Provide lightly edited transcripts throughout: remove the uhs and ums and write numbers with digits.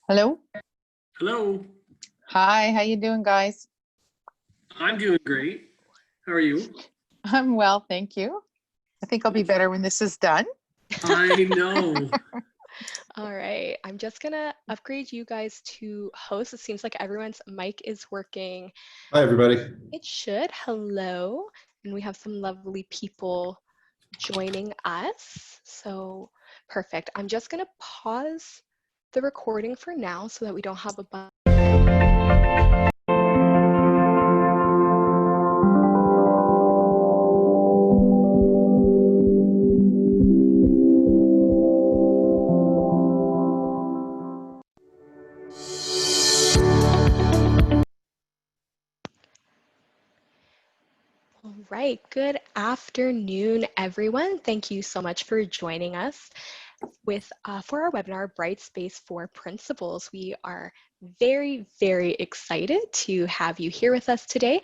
Hello. Hello. Hi, how you doing, guys? I'm doing great. How are you? I'm well, thank you. I think I'll be better when this is done. I know. All right, I'm just gonna upgrade you guys to host. It seems like everyone's mic is working. Hi, everybody. It should. Hello. And we have some lovely people joining us. So perfect. I'm just gonna pause the recording for now so that we don't have a bunch. All right, good afternoon, everyone. Thank you so much for joining us for our webinar, Brightspace for Principals. We are very excited to have you here with us today.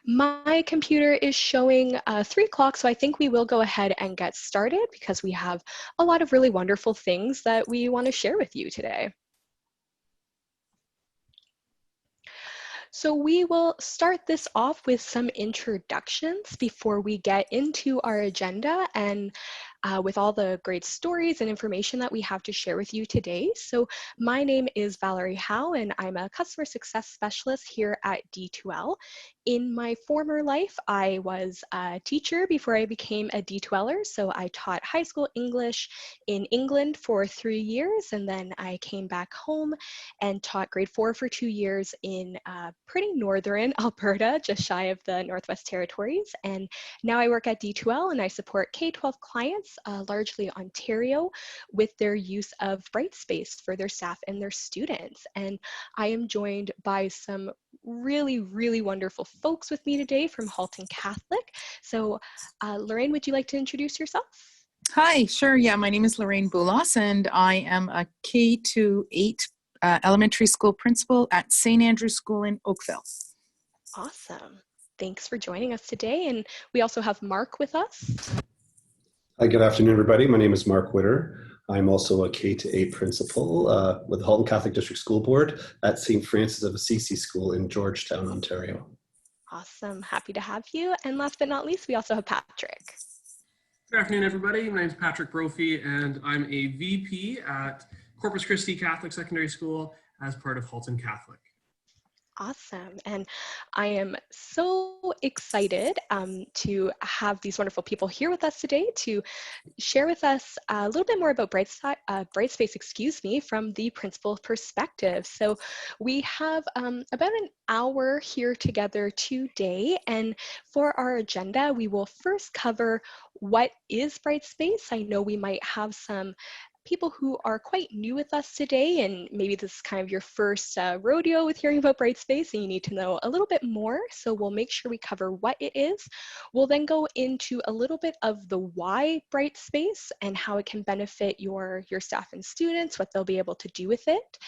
My computer is showing 3 o'clock, so I think we will go ahead and get started because we have a lot of really wonderful things that we want to share with you today. So we will start this off with some introductions before we get into our agenda and with all the great stories and information that we have to share with you today. So my name is Valerie Howe, and I'm a customer success specialist here at D2L. In my former life, I was a teacher before I became a D2Ler. So I taught high school English in England for 3 years, and then I came back home and taught grade 4 for 2 years in pretty northern Alberta, just shy of the Northwest Territories. And now I work at D2L and I support K-12 clients, largely Ontario, with their use of Brightspace for their staff and their students. And I am joined by some really wonderful folks with me today from Halton Catholic. So Lorraine, would you like to introduce yourself? Hi, sure. Yeah, my name is Lorraine Boulos, and I am a K-8 elementary school principal at St. Andrew's School in Oakville. Awesome. Thanks for joining us today. And we also have Mark with us. Hi, good afternoon, everybody. My name is Mark Witter. I'm also a K-8 principal with the Halton Catholic District School Board at St. Francis of Assisi School in Georgetown, Ontario. Awesome. Happy to have you. And last but not least, we also have Patrick. Good afternoon, everybody. My name is Patrick Brophy, and I'm a VP at Corpus Christi Catholic Secondary School as part of Halton Catholic. Awesome. And I am so excited to have these wonderful people here with us today to share with us a little bit more about Brightspace, from the principal perspective. So we have about an hour here together today. And for our agenda, we will first cover what is Brightspace. I know we might have some people who are quite new with us today, and maybe this is kind of your first rodeo with hearing about Brightspace and you need to know a little bit more. So we'll make sure we cover what it is. We'll then go into a little bit of the why Brightspace and how it can benefit your staff and students, what they'll be able to do with it.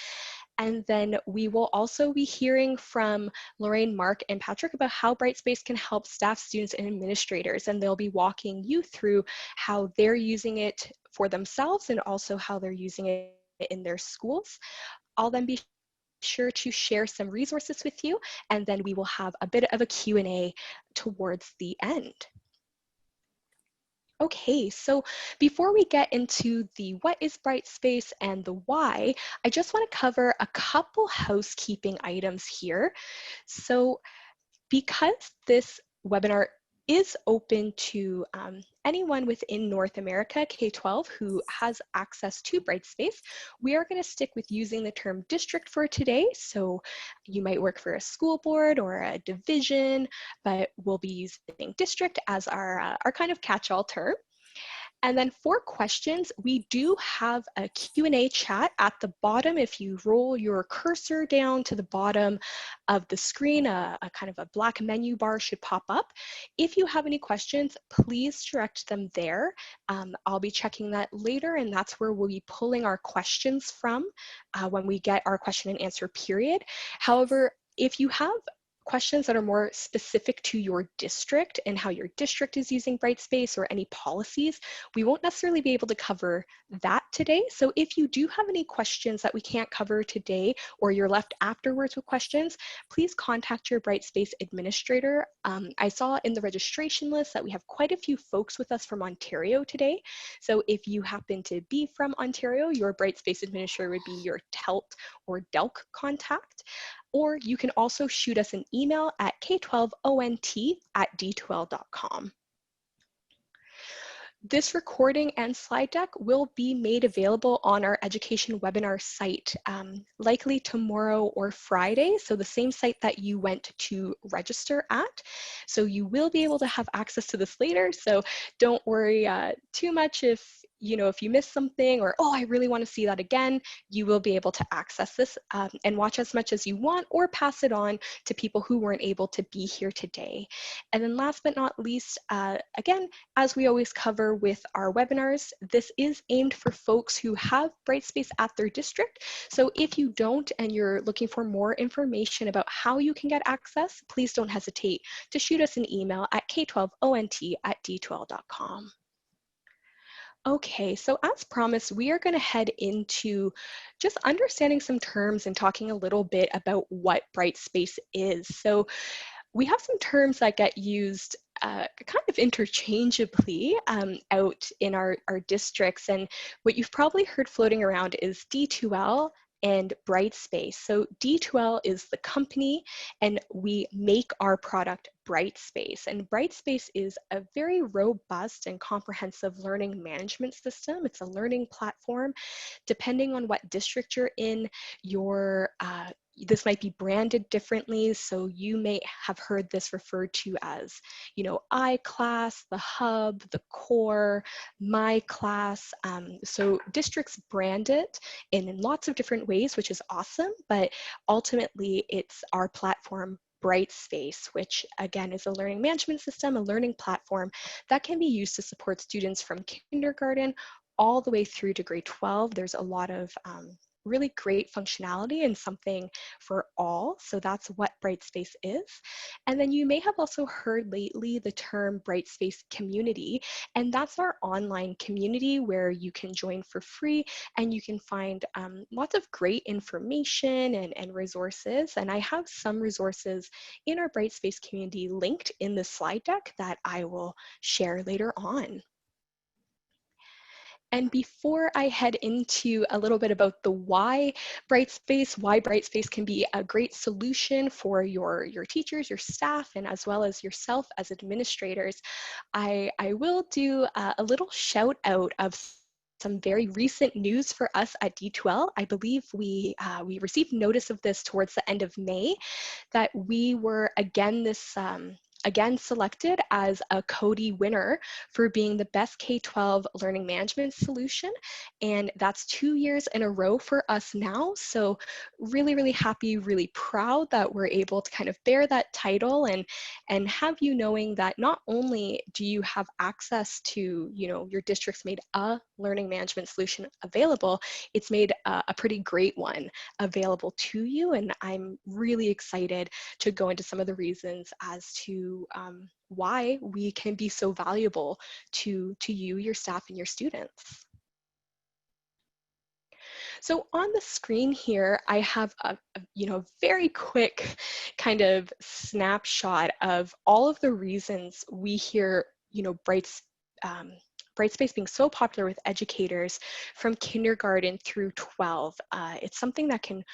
And then we will also be hearing from Lorraine, Mark, and Patrick about how Brightspace can help staff, students, and administrators. And they'll be walking you through how they're using it for themselves and also how they're using it in their schools. I'll then be sure to share some resources with you, and then we will have a bit of a Q&A towards the end. Okay, so before we get into the what is Brightspace and the why, I just want to cover a couple housekeeping items here. So because this webinar is open to anyone within North America, K-12, who has access to Brightspace, we are going to stick with using the term district for today. So you might work for a school board or a division, but we'll be using district as our kind of catch-all term. And then for questions, we do have a Q&A chat at the bottom. If you roll your cursor down to the bottom of the screen, a kind of a black menu bar should pop up. If you have any questions, please direct them there. I'll be checking that later, and that's where we'll be pulling our questions from when we get our question and answer period. However, if you have questions that are more specific to your district and how your district is using Brightspace or any policies, we won't necessarily be able to cover that today. So if you do have any questions that we can't cover today, or you're left afterwards with questions, please contact your Brightspace administrator. I saw in the registration list that we have quite a few folks with us from Ontario today. So if you happen to be from Ontario, your Brightspace administrator would be your TELT or DELC contact. Or you can also shoot us an email at k12ont@d2l.com. This recording and slide deck will be made available on our education webinar site, likely tomorrow or Friday, so the same site that you went to register at. So you will be able to have access to this later, so don't worry too much if you miss something or, oh, I really want to see that again. You will be able to access this and watch as much as you want, or pass it on to people who weren't able to be here today. And then last but not least, again, as we always cover with our webinars, this is aimed for folks who have Brightspace at their district. So if you don't and you're looking for more information about how you can get access, please don't hesitate to shoot us an email at k12ont@d2l.com. Okay, so as promised, we are going to head into just understanding some terms and talking a little bit about what Brightspace is. So we have some terms that get used kind of interchangeably out in our districts. And what you've probably heard floating around is D2L and Brightspace. So D2L is the company, and we make our product Brightspace. And Brightspace is a very robust and comprehensive learning management system. It's a learning platform. Depending on what district you're in, this might be branded differently. So you may have heard this referred to as, iClass, the Hub, the Core, My Class. So districts brand it in lots of different ways, which is awesome. But ultimately, it's our platform, Brightspace, which again is a learning management system, a learning platform that can be used to support students from kindergarten all the way through to grade 12. There's a lot of really great functionality and something for all. So that's what Brightspace is. And then you may have also heard lately the term Brightspace community, and that's our online community where you can join for free and you can find lots of great information and resources. And I have some resources in our Brightspace community linked in the slide deck that I will share later on. And before I head into a little bit about the why Brightspace can be a great solution for your teachers, your staff, and as well as yourself as administrators, I will do a little shout out of some very recent news for us at D2L. I believe we received notice of this towards the end of May, that we were again selected as a CODI winner for being the best K-12 learning management solution. And that's 2 years in a row for us now. So really, really happy, really proud that we're able to kind of bear that title and have you knowing that not only do you have access to, your district's made a learning management solution available, it's made a pretty great one available to you. And I'm really excited to go into some of the reasons as to why we can be so valuable to you, your staff, and your students. So on the screen here, I have a very quick kind of snapshot of all of the reasons we hear, Brightspace being so popular with educators from kindergarten through 12. It's something that can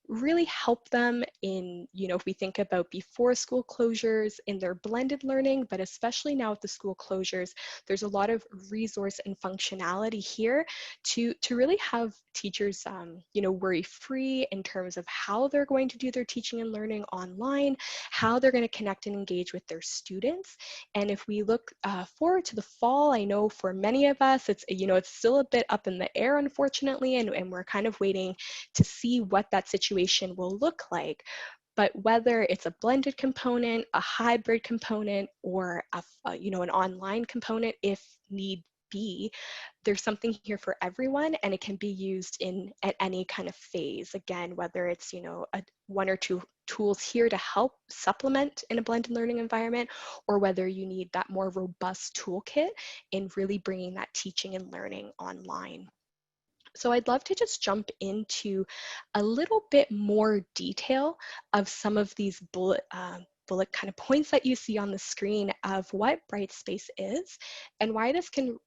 really help them in, if we think about before school closures in their blended learning, but especially now with the school closures, there's a lot of resource and functionality here to really have teachers, worry-free in terms of how they're going to do their teaching and learning online, how they're going to connect and engage with their students. And if we look forward to the fall, I know for many of us, it's still a bit up in the air, unfortunately, and we're kind of waiting to see what that situation will look like. But whether it's a blended component, a hybrid component, or an online component, if need be, there's something here for everyone, and it can be used at any kind of phase. Again, whether it's a 1 or 2 tools here to help supplement in a blended learning environment, or whether you need that more robust toolkit in really bringing that teaching and learning online. So I'd love to just jump into a little bit more detail of some of these bullet kind of points that you see on the screen of what Brightspace is and why this can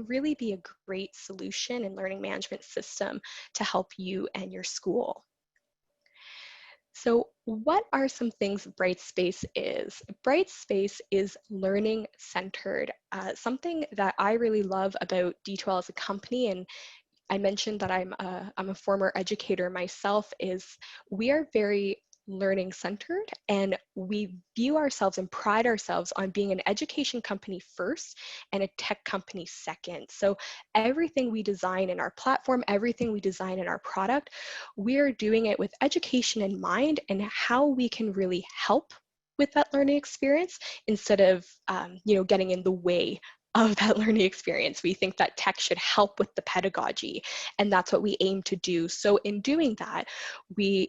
really be a great solution and learning management system to help you and your school. So what are some things Brightspace is? Brightspace is learning centered, something that I really love about D2L as a company, and I mentioned that I'm a former educator myself, is we are very learning centered, and we view ourselves and pride ourselves on being an education company first and a tech company second. So everything we design in our platform, everything we design in our product, we're doing it with education in mind and how we can really help with that learning experience instead of getting in the way of that learning experience. We think that tech should help with the pedagogy, and that's what we aim to do. So in doing that, we've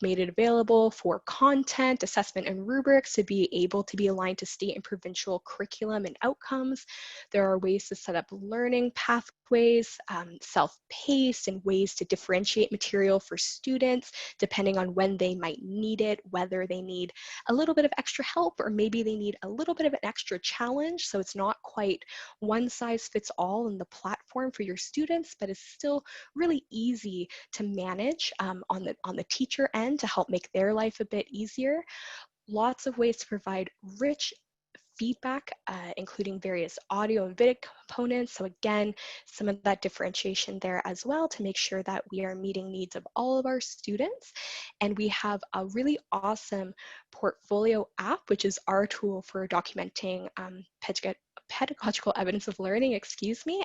made it available for content, assessment, and rubrics to be able to be aligned to state and provincial curriculum and outcomes. There are ways to set up learning pathways, self-paced, and ways to differentiate material for students depending on when they might need it, whether they need a little bit of extra help or maybe they need a little bit of an extra challenge. So it's not quite one size fits all in the platform for your students, but it's still really easy to manage on the teacher end to help make their life a bit easier. Lots of ways to provide rich feedback, including various audio and video components. So again, some of that differentiation there as well to make sure that we are meeting needs of all of our students. And we have a really awesome portfolio app, which is our tool for documenting pedagogical evidence of learning,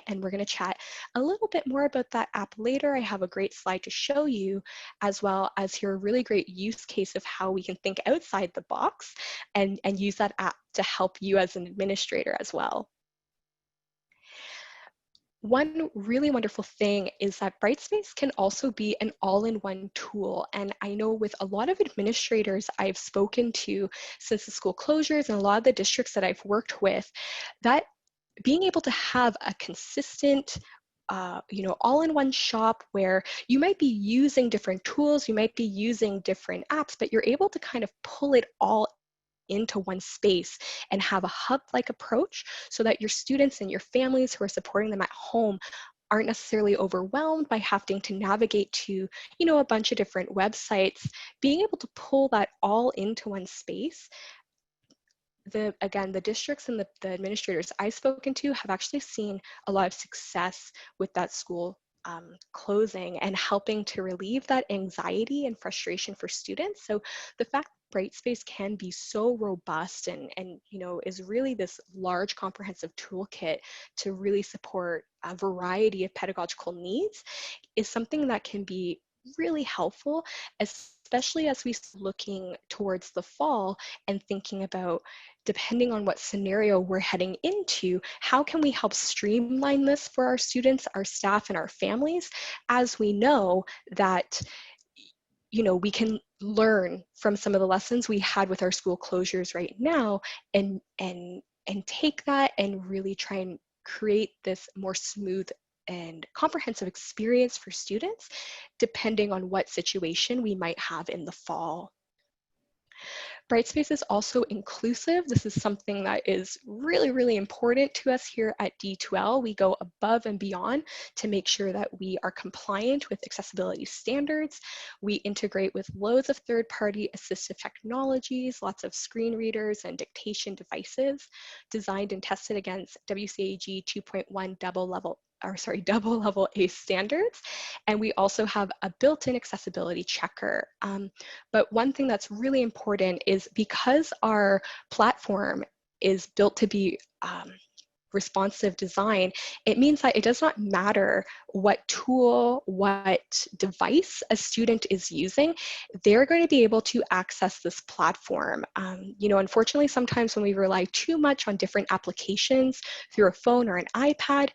and we're going to chat a little bit more about that app later. I have a great slide to show you, as well as hear a really great use case of how we can think outside the box and use that app to help you as an administrator as well. One really wonderful thing is that Brightspace can also be an all-in-one tool. And I know with a lot of administrators I've spoken to since the school closures and a lot of the districts that I've worked with, that being able to have a consistent all-in-one shop where you might be using different tools, you might be using different apps, but you're able to kind of pull it all into one space and have a hub-like approach so that your students and your families who are supporting them at home aren't necessarily overwhelmed by having to navigate to, a bunch of different websites. Being able to pull that all into one space, the districts and the administrators I've spoken to have actually seen a lot of success with that school closing and helping to relieve that anxiety and frustration for students. So the fact Brightspace can be so robust and is really this large comprehensive toolkit to really support a variety of pedagogical needs is something that can be really helpful, especially as we start looking towards the fall and thinking about, depending on what scenario we're heading into, how can we help streamline this for our students, our staff, and our families, as we know that we can learn from some of the lessons we had with our school closures right now and take that and really try and create this more smooth and comprehensive experience for students, depending on what situation we might have in the fall. Brightspace is also inclusive. This is something that is really, really important to us here at D2L. We go above and beyond to make sure that we are compliant with accessibility standards. We integrate with loads of third-party assistive technologies, lots of screen readers and dictation devices, designed and tested against WCAG 2.1 double level A standards. And we also have a built-in accessibility checker. But one thing that's really important is because our platform is built to be responsive design, it means that it does not matter what tool, what device a student is using, they're going to be able to access this platform. Unfortunately, sometimes when we rely too much on different applications through a phone or an iPad,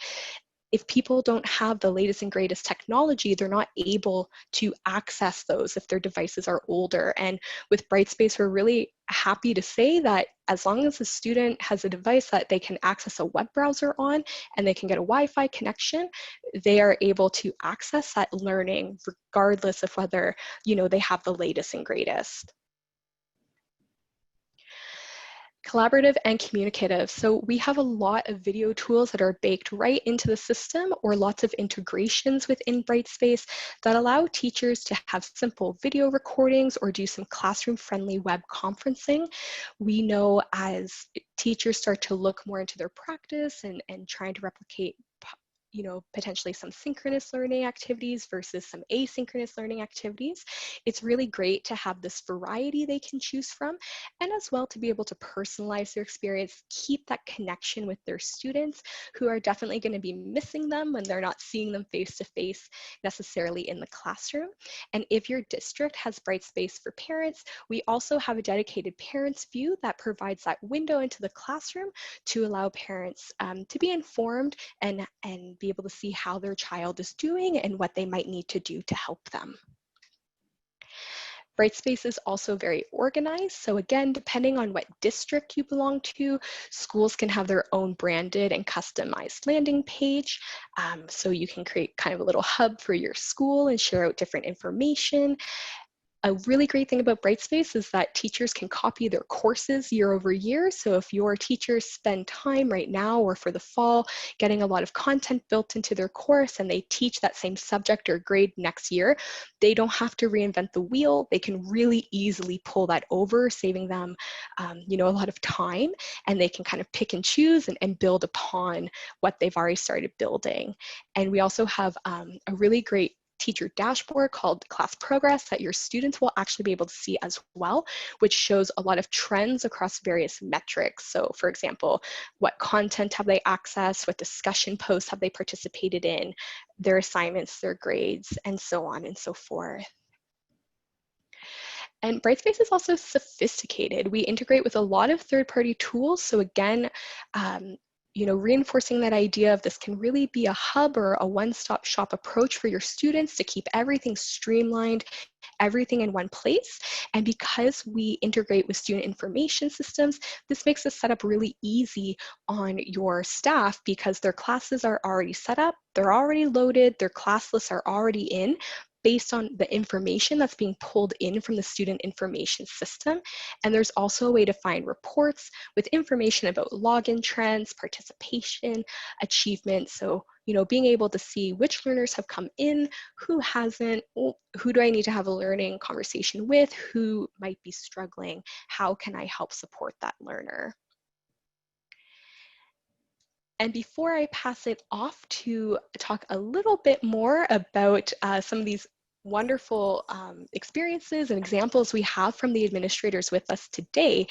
if people don't have the latest and greatest technology, they're not able to access those if their devices are older. And with Brightspace, we're really happy to say that as long as the student has a device that they can access a web browser on and they can get a Wi-Fi connection, they are able to access that learning regardless of whether, they have the latest and greatest. Collaborative and communicative. So we have a lot of video tools that are baked right into the system, or lots of integrations within Brightspace that allow teachers to have simple video recordings or do some classroom-friendly web conferencing. We know as teachers start to look more into their practice and trying to replicate potentially some synchronous learning activities versus some asynchronous learning activities, it's really great to have this variety they can choose from, and as well to be able to personalize their experience, keep that connection with their students who are definitely going to be missing them when they're not seeing them face to face necessarily in the classroom. And if your district has Brightspace for parents, we also have a dedicated parents view that provides that window into the classroom to allow parents to be informed and be able to see how their child is doing and what they might need to do to help them. Brightspace is also very organized. So again, depending on what district you belong to, schools can have their own branded and customized landing page. So you can create kind of a little hub for your school and share out different information. A really great thing about Brightspace is that teachers can copy their courses year over year. So if your teachers spend time right now or for the fall getting a lot of content built into their course and they teach that same subject or grade next year, they don't have to reinvent the wheel. They can really easily pull that over, saving them a lot of time, and they can kind of pick and choose and build upon what they've already started building. And we also have a really great teacher dashboard called Class Progress that your students will actually be able to see as well, which shows a lot of trends across various metrics. So for example, what content have they accessed, what discussion posts have they participated in, their assignments, their grades, and so on and so forth. And Brightspace is also sophisticated. We integrate with a lot of third-party tools. So again, reinforcing that idea of this can really be a hub or a one-stop shop approach for your students to keep everything streamlined, everything in one place. And because we integrate with student information systems, this makes the setup really easy on your staff because their classes are already set up, they're already loaded, their class lists are already in, based on the information that's being pulled in from the student information system. And there's also a way to find reports with information about login trends, participation, achievement. So, being able to see which learners have come in, who hasn't, who do I need to have a learning conversation with, who might be struggling, how can I help support that learner? And before I pass it off to talk a little bit more about some of these wonderful experiences and examples we have from the administrators with us today,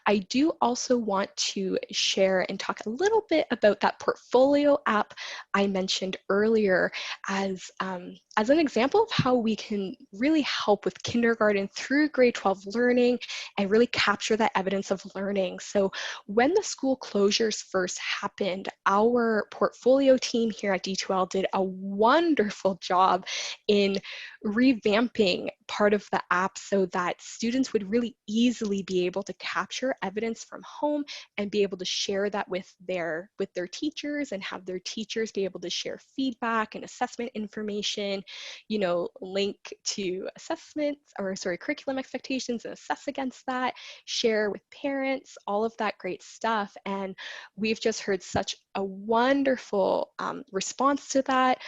I do also want to share and talk a little bit about that portfolio app I mentioned earlier as an example of how we can really help with kindergarten through grade 12 learning and really capture that evidence of learning. So when the school closures first happened, our portfolio team here at D2L did a wonderful job in revamping part of the app so that students would really easily be able to capture evidence from home and be able to share that with their teachers and have their teachers be able to share feedback and assessment information, link to curriculum expectations and assess against that, share with parents, all of that great stuff. And we've just heard such a wonderful response to that.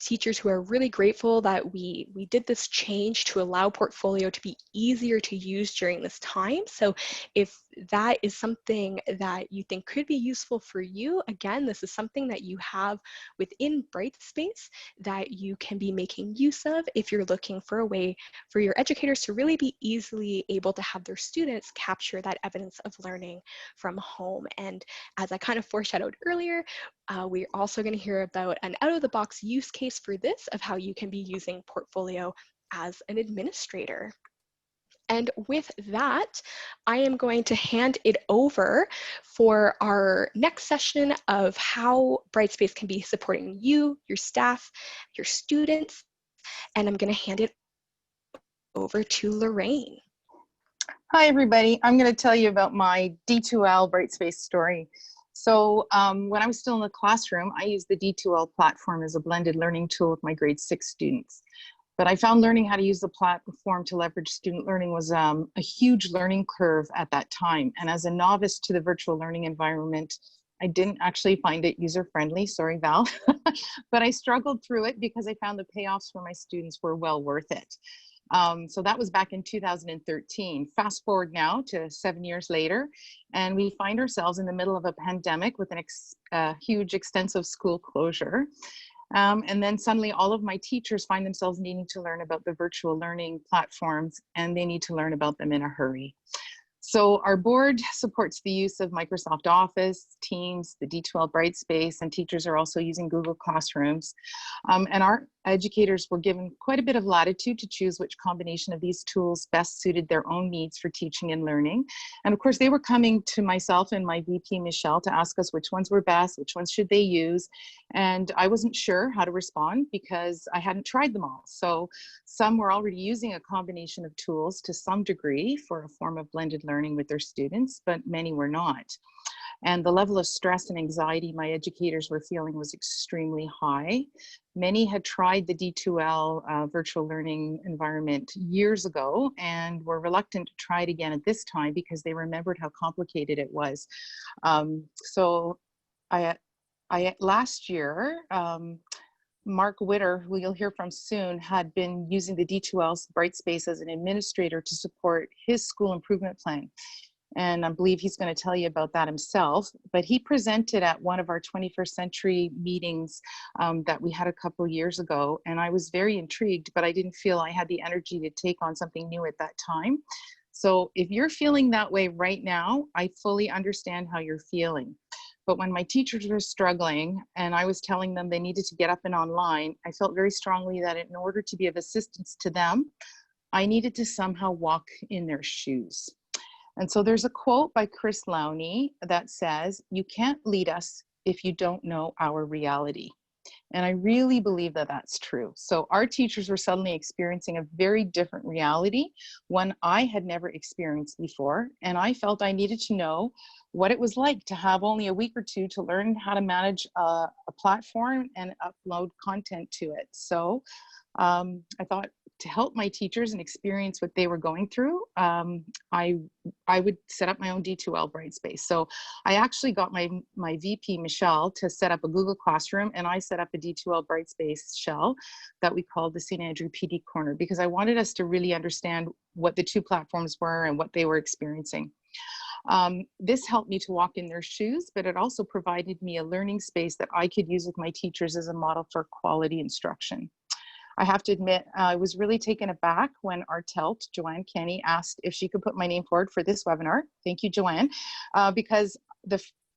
Teachers who are really grateful that we did this change to allow portfolio to be easier to use during this time. So if that is something that you think could be useful for you, again, this is something that you have within Brightspace that you can be making use of if you're looking for a way for your educators to really be easily able to have their students capture that evidence of learning from home. And as I kind of foreshadowed earlier, we're also going to hear about an out-of-the-box use case for this of how you can be using portfolio as an administrator. And with that, I am going to hand it over for our next session of how Brightspace can be supporting you, your staff, your students, and I'm going to hand it over to Lorraine. Hi, everybody. I'm going to tell you about my D2L Brightspace story. So when I was still in the classroom, I used the D2L platform as a blended learning tool with my grade 6 students. But I found learning how to use the platform to leverage student learning was a huge learning curve at that time. And as a novice to the virtual learning environment, I didn't actually find it user-friendly, sorry, Val, but I struggled through it because I found the payoffs for my students were well worth it. So that was back in 2013. Fast forward now to 7 years later, and we find ourselves in the middle of a pandemic with a huge extensive school closure. And then suddenly all of my teachers find themselves needing to learn about the virtual learning platforms, and they need to learn about them in a hurry. So our board supports the use of Microsoft Office, Teams, the D2L Brightspace, and teachers are also using Google Classrooms. And our educators were given quite a bit of latitude to choose which combination of these tools best suited their own needs for teaching and learning. And of course, they were coming to myself and my VP, Michelle, to ask us which ones were best, which ones should they use. And I wasn't sure how to respond because I hadn't tried them all. So some were already using a combination of tools to some degree for a form of blended learning with their students, but many were not. And the level of stress and anxiety my educators were feeling was extremely high. Many had tried the D2L virtual learning environment years ago and were reluctant to try it again at this time because they remembered how complicated it was. So last year, Mark Witter, who you'll hear from soon, had been using the D2L Brightspace as an administrator to support his school improvement plan. And I believe he's going to tell you about that himself. But he presented at one of our 21st century meetings that we had a couple of years ago. And I was very intrigued, but I didn't feel I had the energy to take on something new at that time. So if you're feeling that way right now, I fully understand how you're feeling. But when my teachers were struggling and I was telling them they needed to get up and online, I felt very strongly that in order to be of assistance to them, I needed to somehow walk in their shoes. And so there's a quote by Chris Lowney that says, "You can't lead us if you don't know our reality." And I really believe that that's true. So our teachers were suddenly experiencing a very different reality, one I had never experienced before. And I felt I needed to know what it was like to have only a week or two to learn how to manage a platform and upload content to it. So I thought to help my teachers and experience what they were going through, I would set up my own D2L Brightspace. So I actually got my VP, Michelle, to set up a Google Classroom, and I set up a D2L Brightspace shell that we called the St. Andrew PD Corner, because I wanted us to really understand what the two platforms were and what they were experiencing. This helped me to walk in their shoes, but it also provided me a learning space that I could use with my teachers as a model for quality instruction. I have to admit, I was really taken aback when our TELT, Joanne Kenny, asked if she could put my name forward for this webinar. Thank you, Joanne, because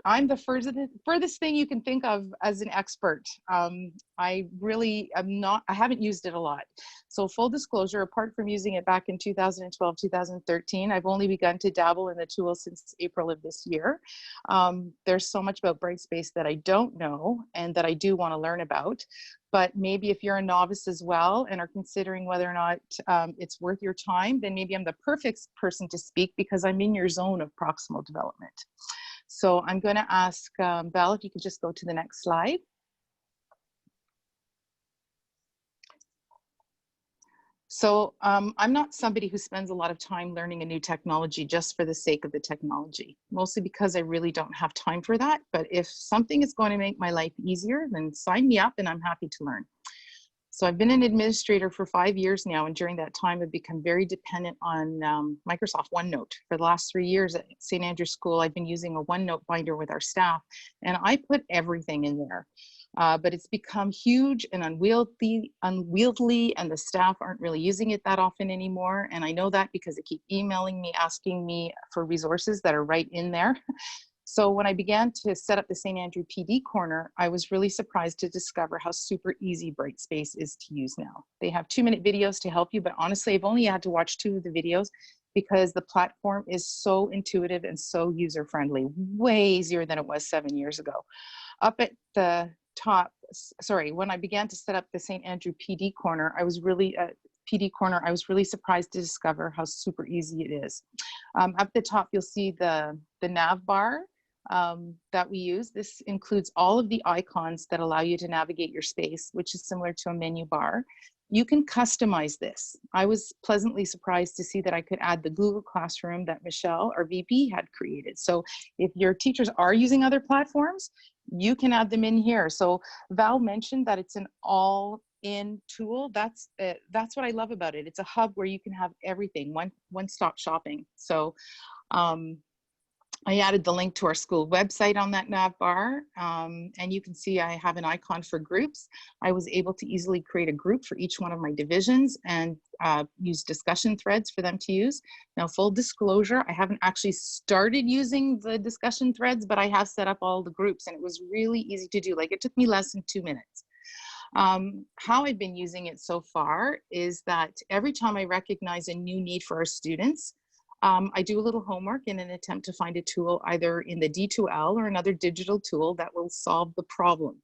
I'm the furthest thing you can think of as an expert. I really am not, I haven't used it a lot. So full disclosure, apart from using it back in 2012, 2013, I've only begun to dabble in the tool since April of this year. There's so much about Brightspace that I don't know and that I do want to learn about. But maybe if you're a novice as well and are considering whether or not it's worth your time, then maybe I'm the perfect person to speak because I'm in your zone of proximal development. So I'm going to ask Val if you could just go to the next slide. So I'm not somebody who spends a lot of time learning a new technology just for the sake of the technology, mostly because I really don't have time for that. But if something is going to make my life easier, then sign me up and I'm happy to learn. So I've been an administrator for 5 years now, and during that time I've become very dependent on Microsoft OneNote. For the last 3 years at St. Andrews School, I've been using a OneNote binder with our staff, and I put everything in there. But it's become huge and unwieldy, and the staff aren't really using it that often anymore. And I know that because they keep emailing me, asking me for resources that are right in there. So when I began to set up the St. Andrew PD Corner, I was really surprised to discover how super easy Brightspace is to use now. They have 2-minute videos to help you, but honestly, I've only had to watch 2 of the videos, because the platform is so intuitive and so user-friendly, way easier than it was 7 years ago. Up at the top, sorry, when I began to set up the St. Andrew PD Corner, I was really surprised to discover how super easy it is. Up the top, you'll see the nav bar that we use. This includes all of the icons that allow you to navigate your space, which is similar to a menu bar. You can customize this. I was pleasantly surprised to see that I could add the Google Classroom that Michelle, our VP, had created. So if your teachers are using other platforms, you can add them in here. So Val mentioned that it's an all-in tool. That's what I love about it. It's a hub where you can have everything, one-stop shopping. So I added the link to our school website on that nav bar, and you can see I have an icon for groups. I was able to easily create a group for each one of my divisions and use discussion threads for them to use. Now, full disclosure, I haven't actually started using the discussion threads, but I have set up all the groups, and it was really easy to do. Like, it took me less than 2 minutes. How I've been using it so far is that every time I recognize a new need for our students, I do a little homework in an attempt to find a tool either in the D2L or another digital tool that will solve the problem.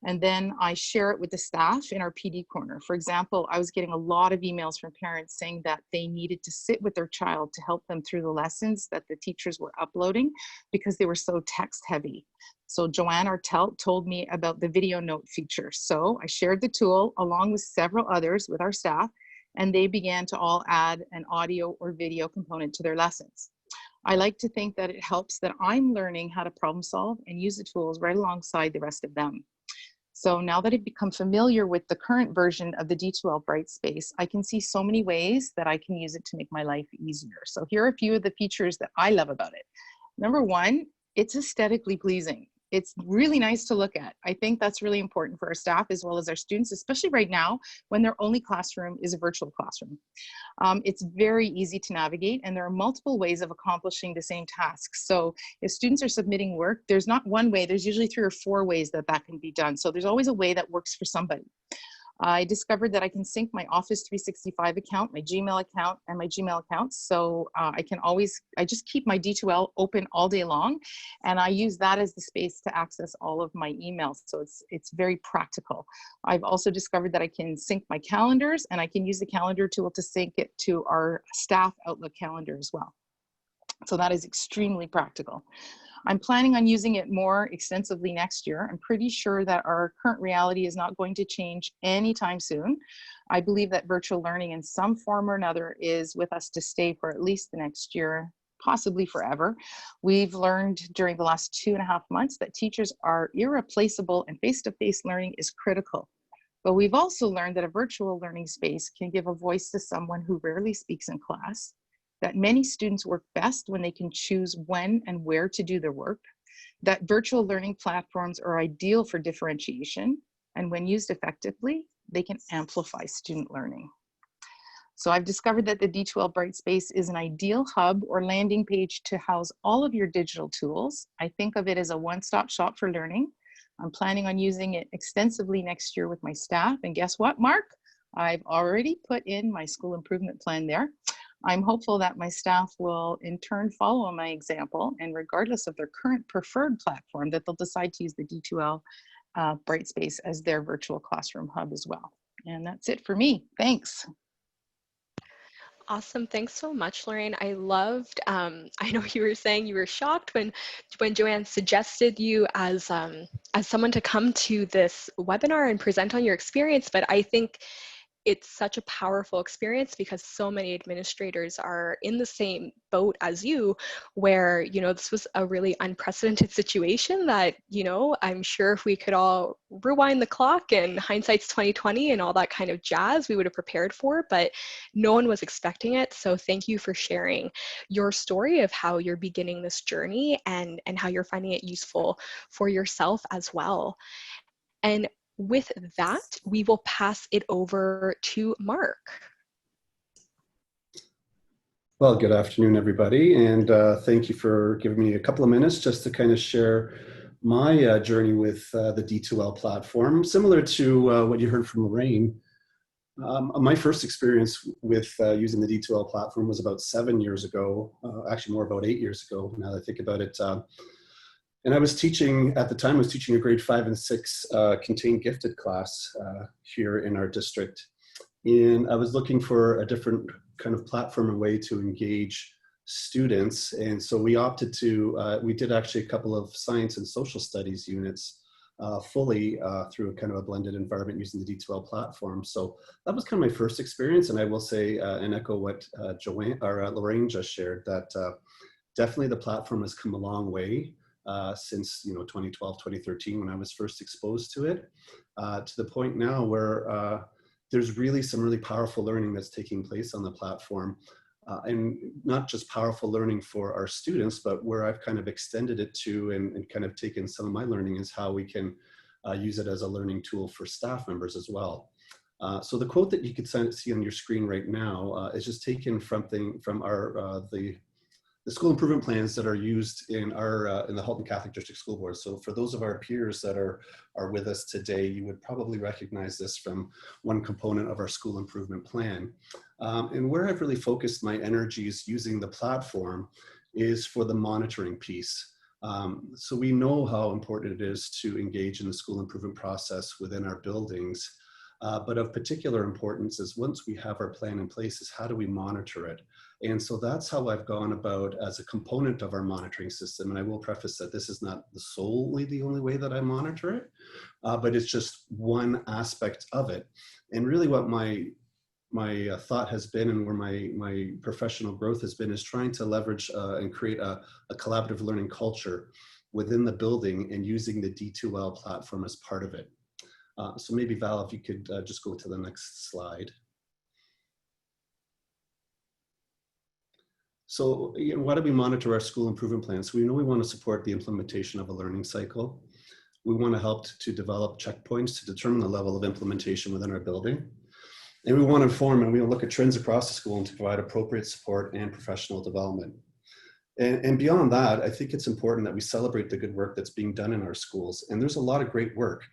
And then I share it with the staff in our PD corner. For example, I was getting a lot of emails from parents saying that they needed to sit with their child to help them through the lessons that the teachers were uploading because they were so text heavy. So Joanne Artelt told me about the video note feature. So I shared the tool along with several others with our staff, and they began to all add an audio or video component to their lessons. I like to think that it helps that I'm learning how to problem solve and use the tools right alongside the rest of them. So now that I've become familiar with the current version of the D2L Brightspace, I can see so many ways that I can use it to make my life easier. So here are a few of the features that I love about it. Number one, it's aesthetically pleasing. It's really nice to look at. I think that's really important for our staff as well as our students, especially right now when their only classroom is a virtual classroom. It's very easy to navigate, and there are multiple ways of accomplishing the same tasks. So if students are submitting work, there's not one way, there's usually 3 or 4 ways that that can be done. So there's always a way that works for somebody. I discovered that I can sync my Office 365 account, my Gmail account, and my Gmail accounts. So I just keep my D2L open all day long, and I use that as the space to access all of my emails. So it's very practical. I've also discovered that I can sync my calendars, and I can use the calendar tool to sync it to our staff Outlook calendar as well. So that is extremely practical. I'm planning on using it more extensively next year. I'm pretty sure that our current reality is not going to change anytime soon. I believe that virtual learning in some form or another is with us to stay for at least the next year, possibly forever. We've learned during the last 2.5 months that teachers are irreplaceable and face-to-face learning is critical. But we've also learned that a virtual learning space can give a voice to someone who rarely speaks in class, that many students work best when they can choose when and where to do their work, that virtual learning platforms are ideal for differentiation, and when used effectively, they can amplify student learning. So I've discovered that the D2L Brightspace is an ideal hub or landing page to house all of your digital tools. I think of it as a one-stop shop for learning. I'm planning on using it extensively next year with my staff, and guess what, Mark? I've already put in my school improvement plan there. I'm hopeful that my staff will in turn follow my example, and regardless of their current preferred platform, that they'll decide to use the D2L Brightspace as their virtual classroom hub as well. And that's it for me. Thanks. Awesome. Thanks so much, Lorraine. I loved, I know you were saying you were shocked when Joanne suggested you as someone to come to this webinar and present on your experience, but I think it's such a powerful experience because so many administrators are in the same boat as you, where, you know, this was a really unprecedented situation that, you know, I'm sure if we could all rewind the clock and hindsight's 2020 and all that kind of jazz, we would have prepared for, but no one was expecting it. So thank you for sharing your story of how you're beginning this journey and how you're finding it useful for yourself as well. And with that, we will pass it over to Mark. Well, good afternoon, everybody, and thank you for giving me a couple of minutes just to kind of share my journey with the D2L platform. Similar to what you heard from Lorraine, My first experience with using the D2L platform was about 7 years ago, actually more about 8 years ago now that I think about it. And I was teaching, at the time I was teaching a grade 5 and 6 contained gifted class here in our district. And I was looking for a different kind of platform and way to engage students. And so we opted to, we did actually a couple of science and social studies units fully through a kind of a blended environment using the D2L platform. So that was kind of my first experience. And I will say and echo what Lorraine just shared, that definitely the platform has come a long way since 2012, 2013, when I was first exposed to it, to the point now where there's really some really powerful learning that's taking place on the platform. And not just powerful learning for our students, but where I've kind of extended it to and kind of taken some of my learning is how we can use it as a learning tool for staff members as well. So the quote that you could see on your screen right now is just taken from our the school improvement plans that are used in our in the Halton Catholic District School Board. So for those of our peers that are with us today, you would probably recognize this from one component of our school improvement plan. And where I've really focused my energies using the platform is for the monitoring piece. So we know how important it is to engage in the school improvement process within our buildings. But of particular importance is once we have our plan in place is how do we monitor it? And so that's how I've gone about as a component of our monitoring system. And I will preface that this is not solely the only way that I monitor it, but it's just one aspect of it. And really what my thought has been and where my professional growth has been is trying to leverage and create a collaborative learning culture within the building and using the D2L platform as part of it. So maybe Val, if you could just go to the next slide. So why do we monitor our school improvement plans? So we know we want to support the implementation of a learning cycle. We want to help to develop checkpoints to determine the level of implementation within our building. And we want to inform and we look at trends across the school and to provide appropriate support and professional development. And beyond that, I think it's important that we celebrate the good work that's being done in our schools. And there's a lot of great work.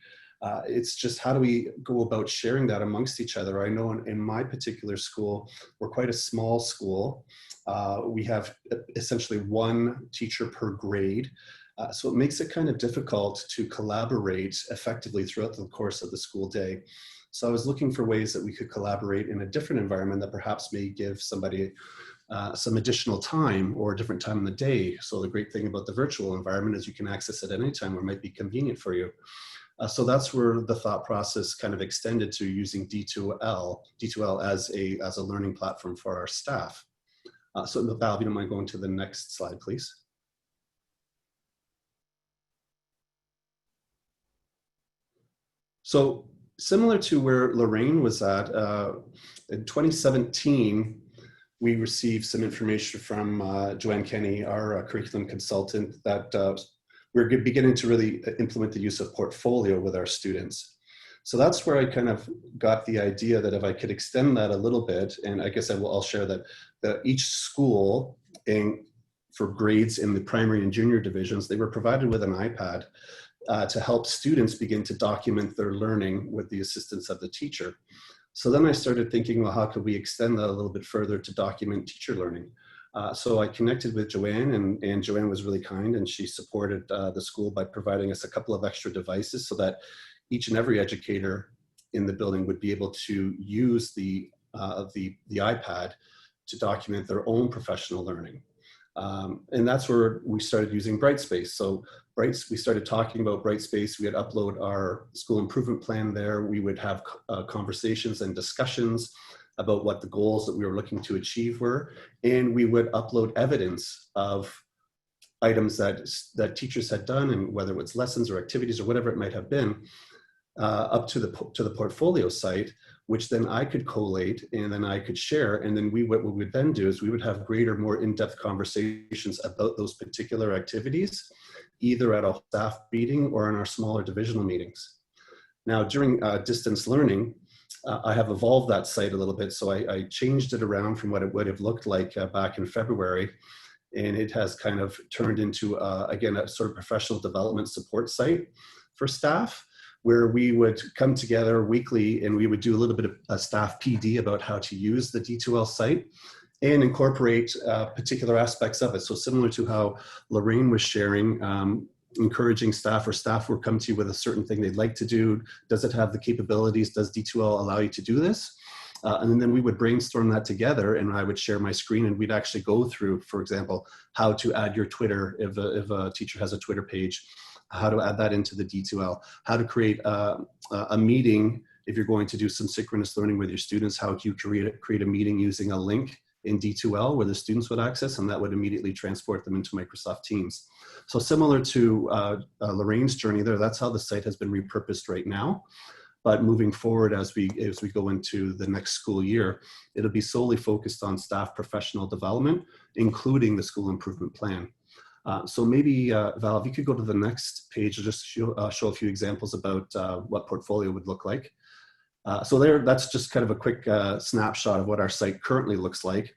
It's just how do we go about sharing that amongst each other? I know in my particular school, we're quite a small school. We have essentially one teacher per grade. So it makes it kind of difficult to collaborate effectively throughout the course of the school day. So I was looking for ways that we could collaborate in a different environment that perhaps may give somebody some additional time or a different time in the day. So the great thing about the virtual environment is you can access it anytime where it might be convenient for you. So that's where the thought process kind of extended to using D2L as a learning platform for our staff. So Val, if you don't mind going to the next slide, please. So similar to where Lorraine was at, in 2017, we received some information from Joanne Kenny, our curriculum consultant, that we're beginning to really implement the use of portfolio with our students. So that's where I kind of got the idea that if I could extend that a little bit, and I guess I'll share that each school for grades in the primary and junior divisions, they were provided with an iPad to help students begin to document their learning with the assistance of the teacher. So then I started thinking, well, how could we extend that a little bit further to document teacher learning? So I connected with Joanne, and Joanne was really kind, and she supported the school by providing us a couple of extra devices so that each and every educator in the building would be able to use the iPad to document their own professional learning. And that's where we started using Brightspace. So we started talking about Brightspace. We would upload our school improvement plan there. We would have conversations and discussions about what the goals that we were looking to achieve were. And we would upload evidence of items that teachers had done, and whether it was lessons or activities or whatever it might have been, up to the portfolio site, which then I could collate and then I could share. And then what we would then do is we would have greater, more in-depth conversations about those particular activities, either at a staff meeting or in our smaller divisional meetings. Now, during distance learning, I have evolved that site a little bit. So I changed it around from what it would have looked like back in February. And it has kind of turned into, again, a sort of professional development support site for staff, where we would come together weekly and we would do a little bit of a staff PD about how to use the D2L site and incorporate particular aspects of it. So similar to how Lorraine was sharing, encouraging staff, or staff will come to you with a certain thing they'd like to do. Does it have the capabilities? Does D2L allow you to do this? And then we would brainstorm that together, and I would share my screen, and we'd actually go through, for example, how to add your Twitter if a teacher has a Twitter page, how to add that into the D2L, how to create a meeting if you're going to do some synchronous learning with your students, how you create a meeting using a link in D2L where the students would access, and that would immediately transport them into Microsoft Teams. So similar to Lorraine's journey there, that's how the site has been repurposed right now. But moving forward, as we go into the next school year, it'll be solely focused on staff professional development, including the school improvement plan. So maybe, Val, if you could go to the next page, just show a few examples about what portfolio would look like. So that's just kind of a quick snapshot of what our site currently looks like.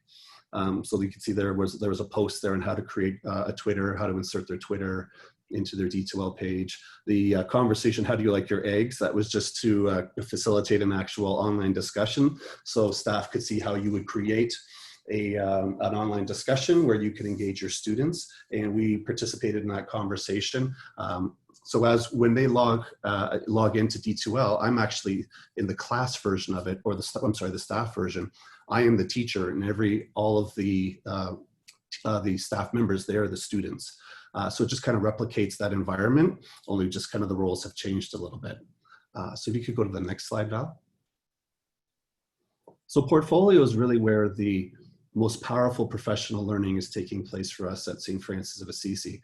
So you can see there was a post there on how to create a Twitter, how to insert their Twitter into their D2L page. The conversation, how do you like your eggs? That was just to facilitate an actual online discussion. So staff could see how you would create an online discussion where you could engage your students, and we participated in that conversation. So when they log into D2L, I'm actually in the class version of it, or the staff version. I am the teacher, and all of the staff members, they are the students. So it just kind of replicates that environment, only just kind of the roles have changed a little bit. So if you could go to the next slide, Val. So portfolio is really where the most powerful professional learning is taking place for us at St. Francis of Assisi.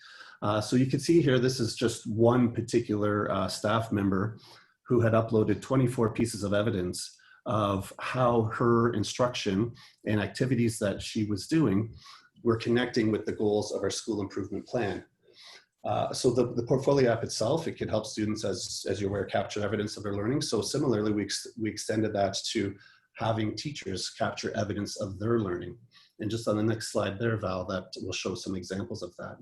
So you can see here, this is just one particular staff member who had uploaded 24 pieces of evidence of how her instruction and activities that she was doing were connecting with the goals of our school improvement plan. So the portfolio app itself, it can help students, as you're aware, capture evidence of their learning. So similarly, we extended that to having teachers capture evidence of their learning. And just on the next slide there, Val, that will show some examples of that.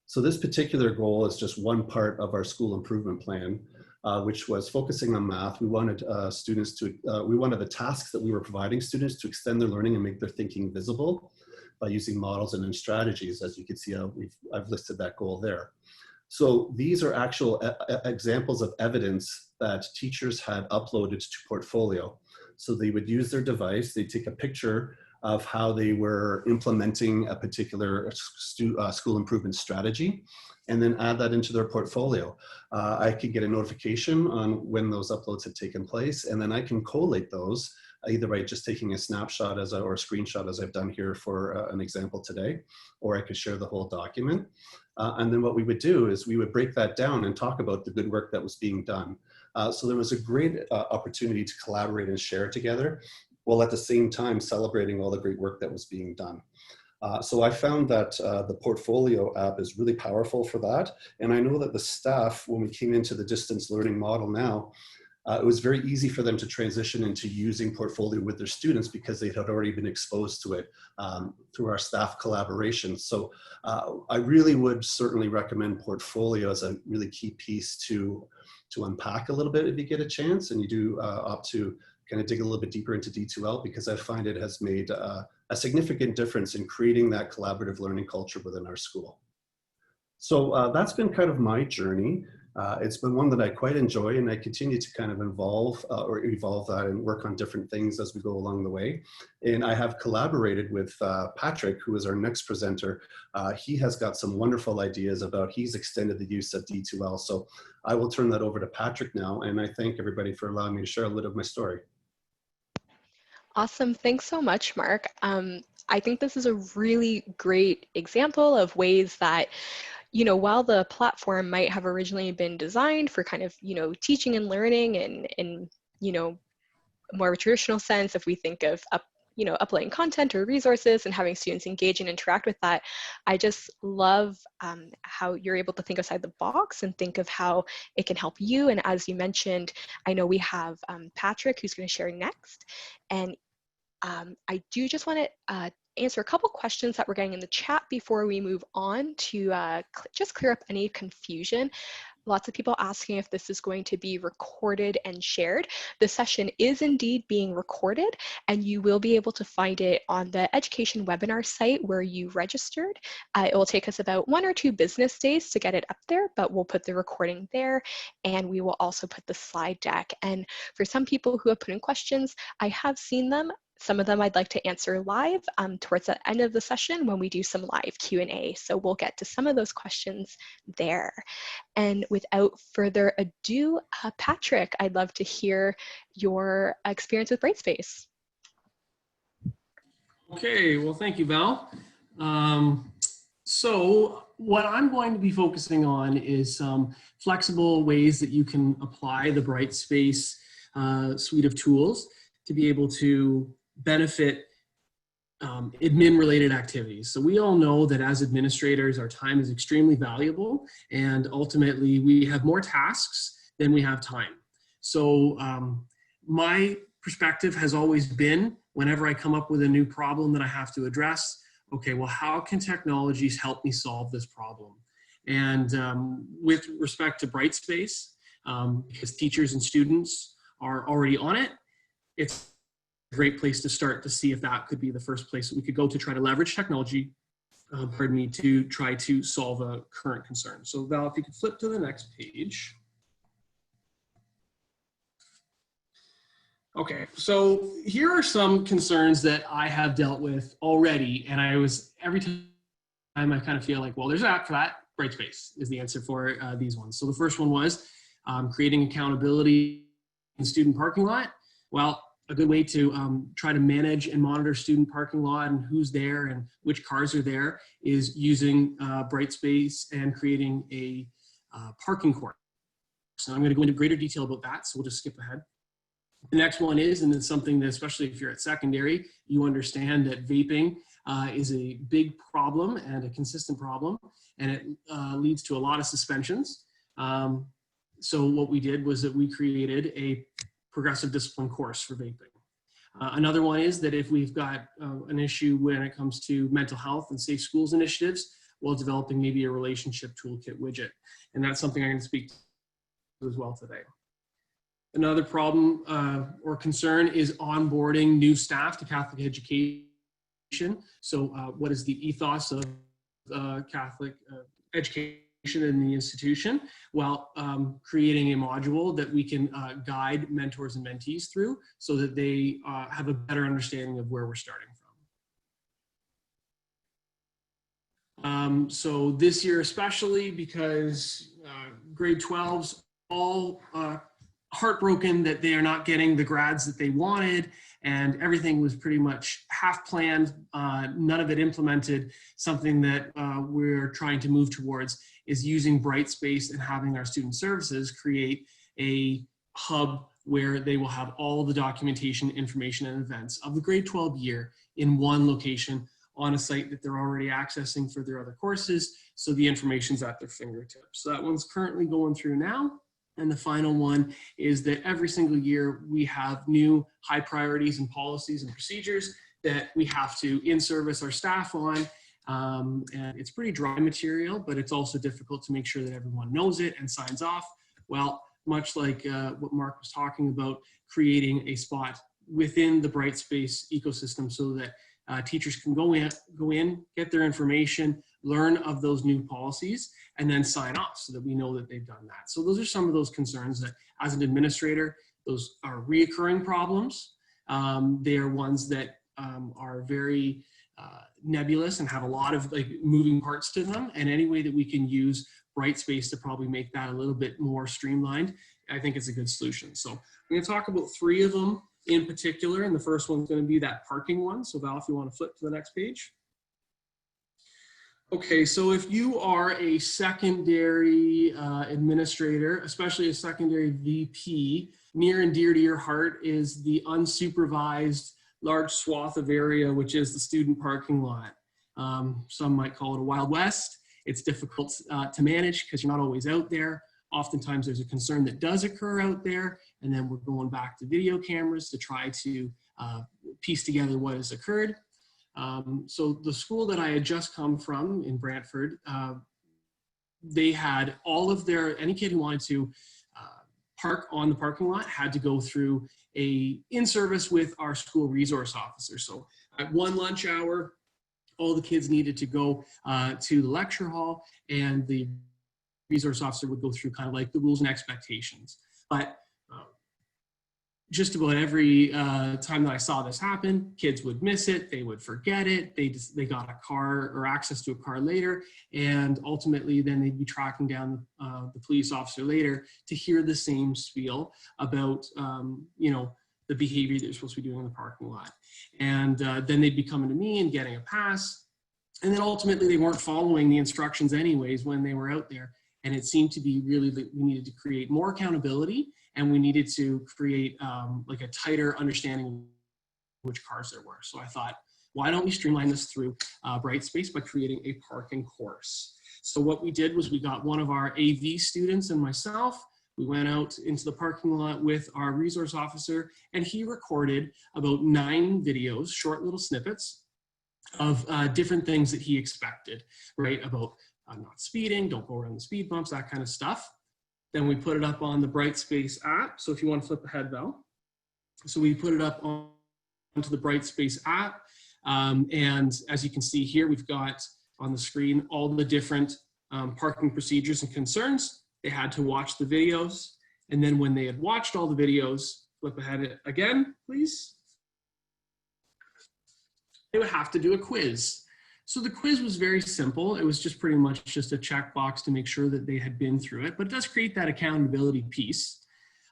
So this particular goal is just one part of our school improvement plan, which was focusing on math. We wanted we wanted the tasks that we were providing students to extend their learning and make their thinking visible by using models and then strategies. As you can see, I've listed that goal there. So these are actual examples of evidence that teachers had uploaded to Portfolio. So they would use their device, they'd take a picture of how they were implementing a particular school improvement strategy, and then add that into their portfolio. I could get a notification on when those uploads had taken place, and then I can collate those either by just taking a snapshot or a screenshot, as I've done here for an example today, or I could share the whole document. And then what we would do is we would break that down and talk about the good work that was being done. So there was a great opportunity to collaborate and share together, while at the same time celebrating all the great work that was being done. So I found that the Portfolio app is really powerful for that. And I know that the staff, when we came into the distance learning model now, it was very easy for them to transition into using Portfolio with their students because they had already been exposed to it through our staff collaboration. So I really would certainly recommend Portfolio as a really key piece to unpack a little bit if you get a chance and you do opt to kind of dig a little bit deeper into D2L, because I find it has made a significant difference in creating that collaborative learning culture within our school. So that's been kind of my journey. It's been one that I quite enjoy, and I continue to kind of evolve that and work on different things as we go along the way. And I have collaborated with Patrick, who is our next presenter. He has got some wonderful ideas about, he's extended the use of D2L. So I will turn that over to Patrick now. And I thank everybody for allowing me to share a little of my story. Awesome. Thanks so much, Mark. I think this is a really great example of ways that, while the platform might have originally been designed for kind of, teaching and learning and in, more of a traditional sense, if we think of uploading content or resources and having students engage and interact with that, I just love how you're able to think outside the box and think of how it can help you. And as you mentioned, I know we have Patrick who's going to share next. And I do just want to answer a couple questions that we're getting in the chat before we move on to just clear up any confusion. Lots of people asking if this is going to be recorded and shared. The session is indeed being recorded, and you will be able to find it on the education webinar site where you registered. It will take us about 1 or 2 business days to get it up there, but we'll put the recording there, and we will also put the slide deck. And for some people who have put in questions, I have seen them. Some of them I'd like to answer live towards the end of the session when we do some live Q&A. So we'll get to some of those questions there. And without further ado, Patrick, I'd love to hear your experience with Brightspace. Okay, well, thank you, Val. So what I'm going to be focusing on is some flexible ways that you can apply the Brightspace suite of tools to be able to benefit admin-related activities. So we all know that as administrators, our time is extremely valuable, and ultimately we have more tasks than we have time. So my perspective has always been, whenever I come up with a new problem that I have to address, okay, well, how can technologies help me solve this problem? And with respect to Brightspace, because teachers and students are already on it, it's a great place to start to see if that could be the first place that we could go to try to leverage technology, to try to solve a current concern. So Val, if you could flip to the next page. Okay, so here are some concerns that I have dealt with already, and every time I kind of feel like, well, there's an app for that. Brightspace is the answer for these ones. So the first one was creating accountability in student parking lot. Well, a good way to try to manage and monitor student parking lot and who's there and which cars are there is using Brightspace and creating a parking course. So I'm going to go into greater detail about that, so we'll just skip ahead. The next one is, and it's something that, especially if you're at secondary, you understand that vaping is a big problem and a consistent problem, and it leads to a lot of suspensions. So what we did was that we created a progressive discipline course for vaping. Another one is that if we've got an issue when it comes to mental health and safe schools initiatives, while developing maybe a relationship toolkit widget. And that's something I'm going to speak to as well today. Another problem or concern is onboarding new staff to Catholic education. So what is the ethos of Catholic education in the institution? Well, creating a module that we can guide mentors and mentees through so that they have a better understanding of where we're starting from. So this year especially, because grade 12s all heartbroken that they are not getting the grads that they wanted, and everything was pretty much half planned, none of it implemented. Something that we're trying to move towards is using Brightspace and having our student services create a hub where they will have all the documentation, information, and events of the grade 12 year in one location on a site that they're already accessing for their other courses, so the information's at their fingertips. So that one's currently going through now. And the final one is that every single year we have new high priorities and policies and procedures that we have to in-service our staff on. And it's pretty dry material, but it's also difficult to make sure that everyone knows it and signs off. Well, much like what Mark was talking about, creating a spot within the Brightspace ecosystem so that teachers can go in, get their information, learn of those new policies, and then sign off so that we know that they've done that. So those are some of those concerns that, as an administrator, those are reoccurring problems. They are ones that are very nebulous and have a lot of moving parts to them. And any way that we can use Brightspace to probably make that a little bit more streamlined, I think it's a good solution. So I'm going to talk about 3 of them in particular, and the first one's going to be that parking one. So Val, if you want to flip to the next page. Okay, so if you are a secondary administrator, especially a secondary VP, near and dear to your heart is the unsupervised large swath of area, which is the student parking lot. Some might call it a Wild West. It's difficult to manage because you're not always out there. Oftentimes there's a concern that does occur out there, and then we're going back to video cameras to try to piece together what has occurred. So the school that I had just come from in Brantford, they had all of any kid who wanted to park on the parking lot had to go through a in-service with our school resource officer. So at one lunch hour, all the kids needed to go to the lecture hall, and the resource officer would go through kind of like the rules and expectations. But just about every time that I saw this happen, kids would miss it, they would forget it, they got a car or access to a car later, and ultimately then they'd be tracking down the police officer later to hear the same spiel about you know, the behavior they're supposed to be doing in the parking lot. And then they'd be coming to me and getting a pass, and then ultimately they weren't following the instructions anyways when they were out there. And it seemed to be really that we needed to create more accountability, and we needed to create like a tighter understanding of which cars there were. So I thought, why don't we streamline this through Brightspace by creating a parking course? So what we did was we got one of our AV students and myself. We went out into the parking lot with our resource officer, and he recorded about 9 videos, short little snippets of different things that he expected, right? About not speeding, don't go around the speed bumps, that kind of stuff. Then we put it up on the Brightspace app. So if you want to flip ahead, Val. So we put it up onto the Brightspace app. And as you can see here, we've got on the screen all the different parking procedures and concerns. They had to watch the videos. And then when they had watched all the videos, flip ahead again, please. They would have to do a quiz. So the quiz was very simple. It was just pretty much just a checkbox to make sure that they had been through it, but it does create that accountability piece.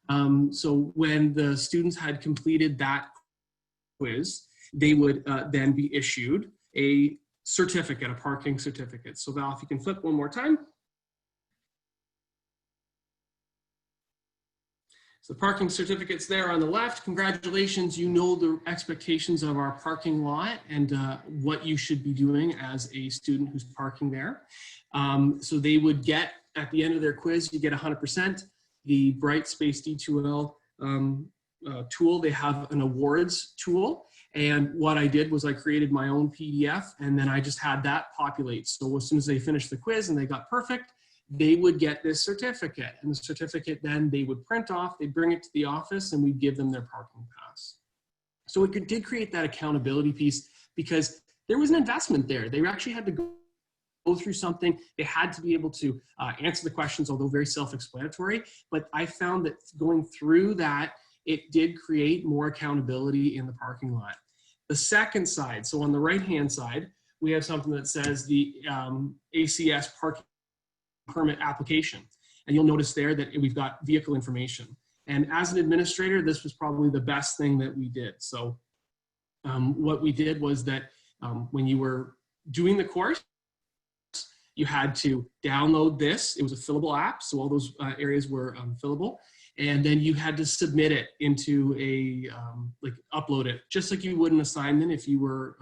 So when the students had completed that quiz, they would then be issued a certificate, a parking certificate. So Val, if you can flip one more time. So the parking certificate's there on the left. Congratulations, you know the expectations of our parking lot and what you should be doing as a student who's parking there. So they would get, at the end of their quiz, you get 100%. The Brightspace D2L tool, they have an awards tool. And what I did was I created my own PDF, and then I just had that populate. So as soon as they finished the quiz and they got perfect, they would get this certificate, and the certificate then they would print off, they'd bring it to the office, and we'd give them their parking pass. So it did create that accountability piece because there was an investment there. They actually had to go through something. They had to be able to answer the questions, although very self-explanatory. But I found that going through that, it did create more accountability in the parking lot. The second side, so on the right-hand side, we have something that says the ACS parking permit application. And you'll notice there that we've got vehicle information. And as an administrator, this was probably the best thing that we did. So what we did was that when you were doing the course, you had to download this. It was a fillable app, so all those areas were fillable. And then you had to submit it into a, like upload it, just like you would an assignment if you were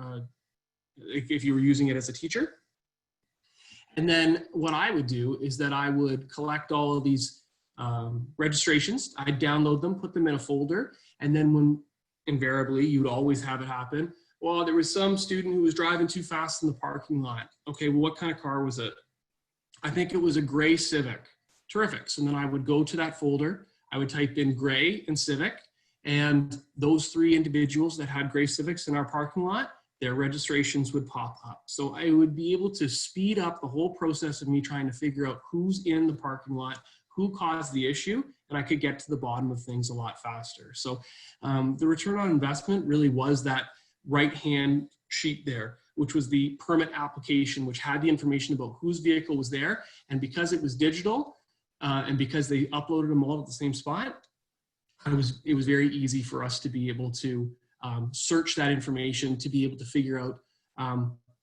using it as a teacher. And then what I would do is that I would collect all of these registrations. I'd download them, put them in a folder, and then when invariably you'd always have it happen, well, there was some student who was driving too fast in the parking lot. Okay, well, what kind of car was it? I think it was a gray Civic. Terrific. So then I would go to that folder, I would type in gray and Civic, and those 3 individuals that had gray Civics in our parking lot, their registrations would pop up. So I would be able to speed up the whole process of me trying to figure out who's in the parking lot, who caused the issue, and I could get to the bottom of things a lot faster. So the return on investment really was that right-hand sheet there, which was the permit application, which had the information about whose vehicle was there. And because it was digital and because they uploaded them all at the same spot, it was very easy for us to be able to search that information to be able to figure out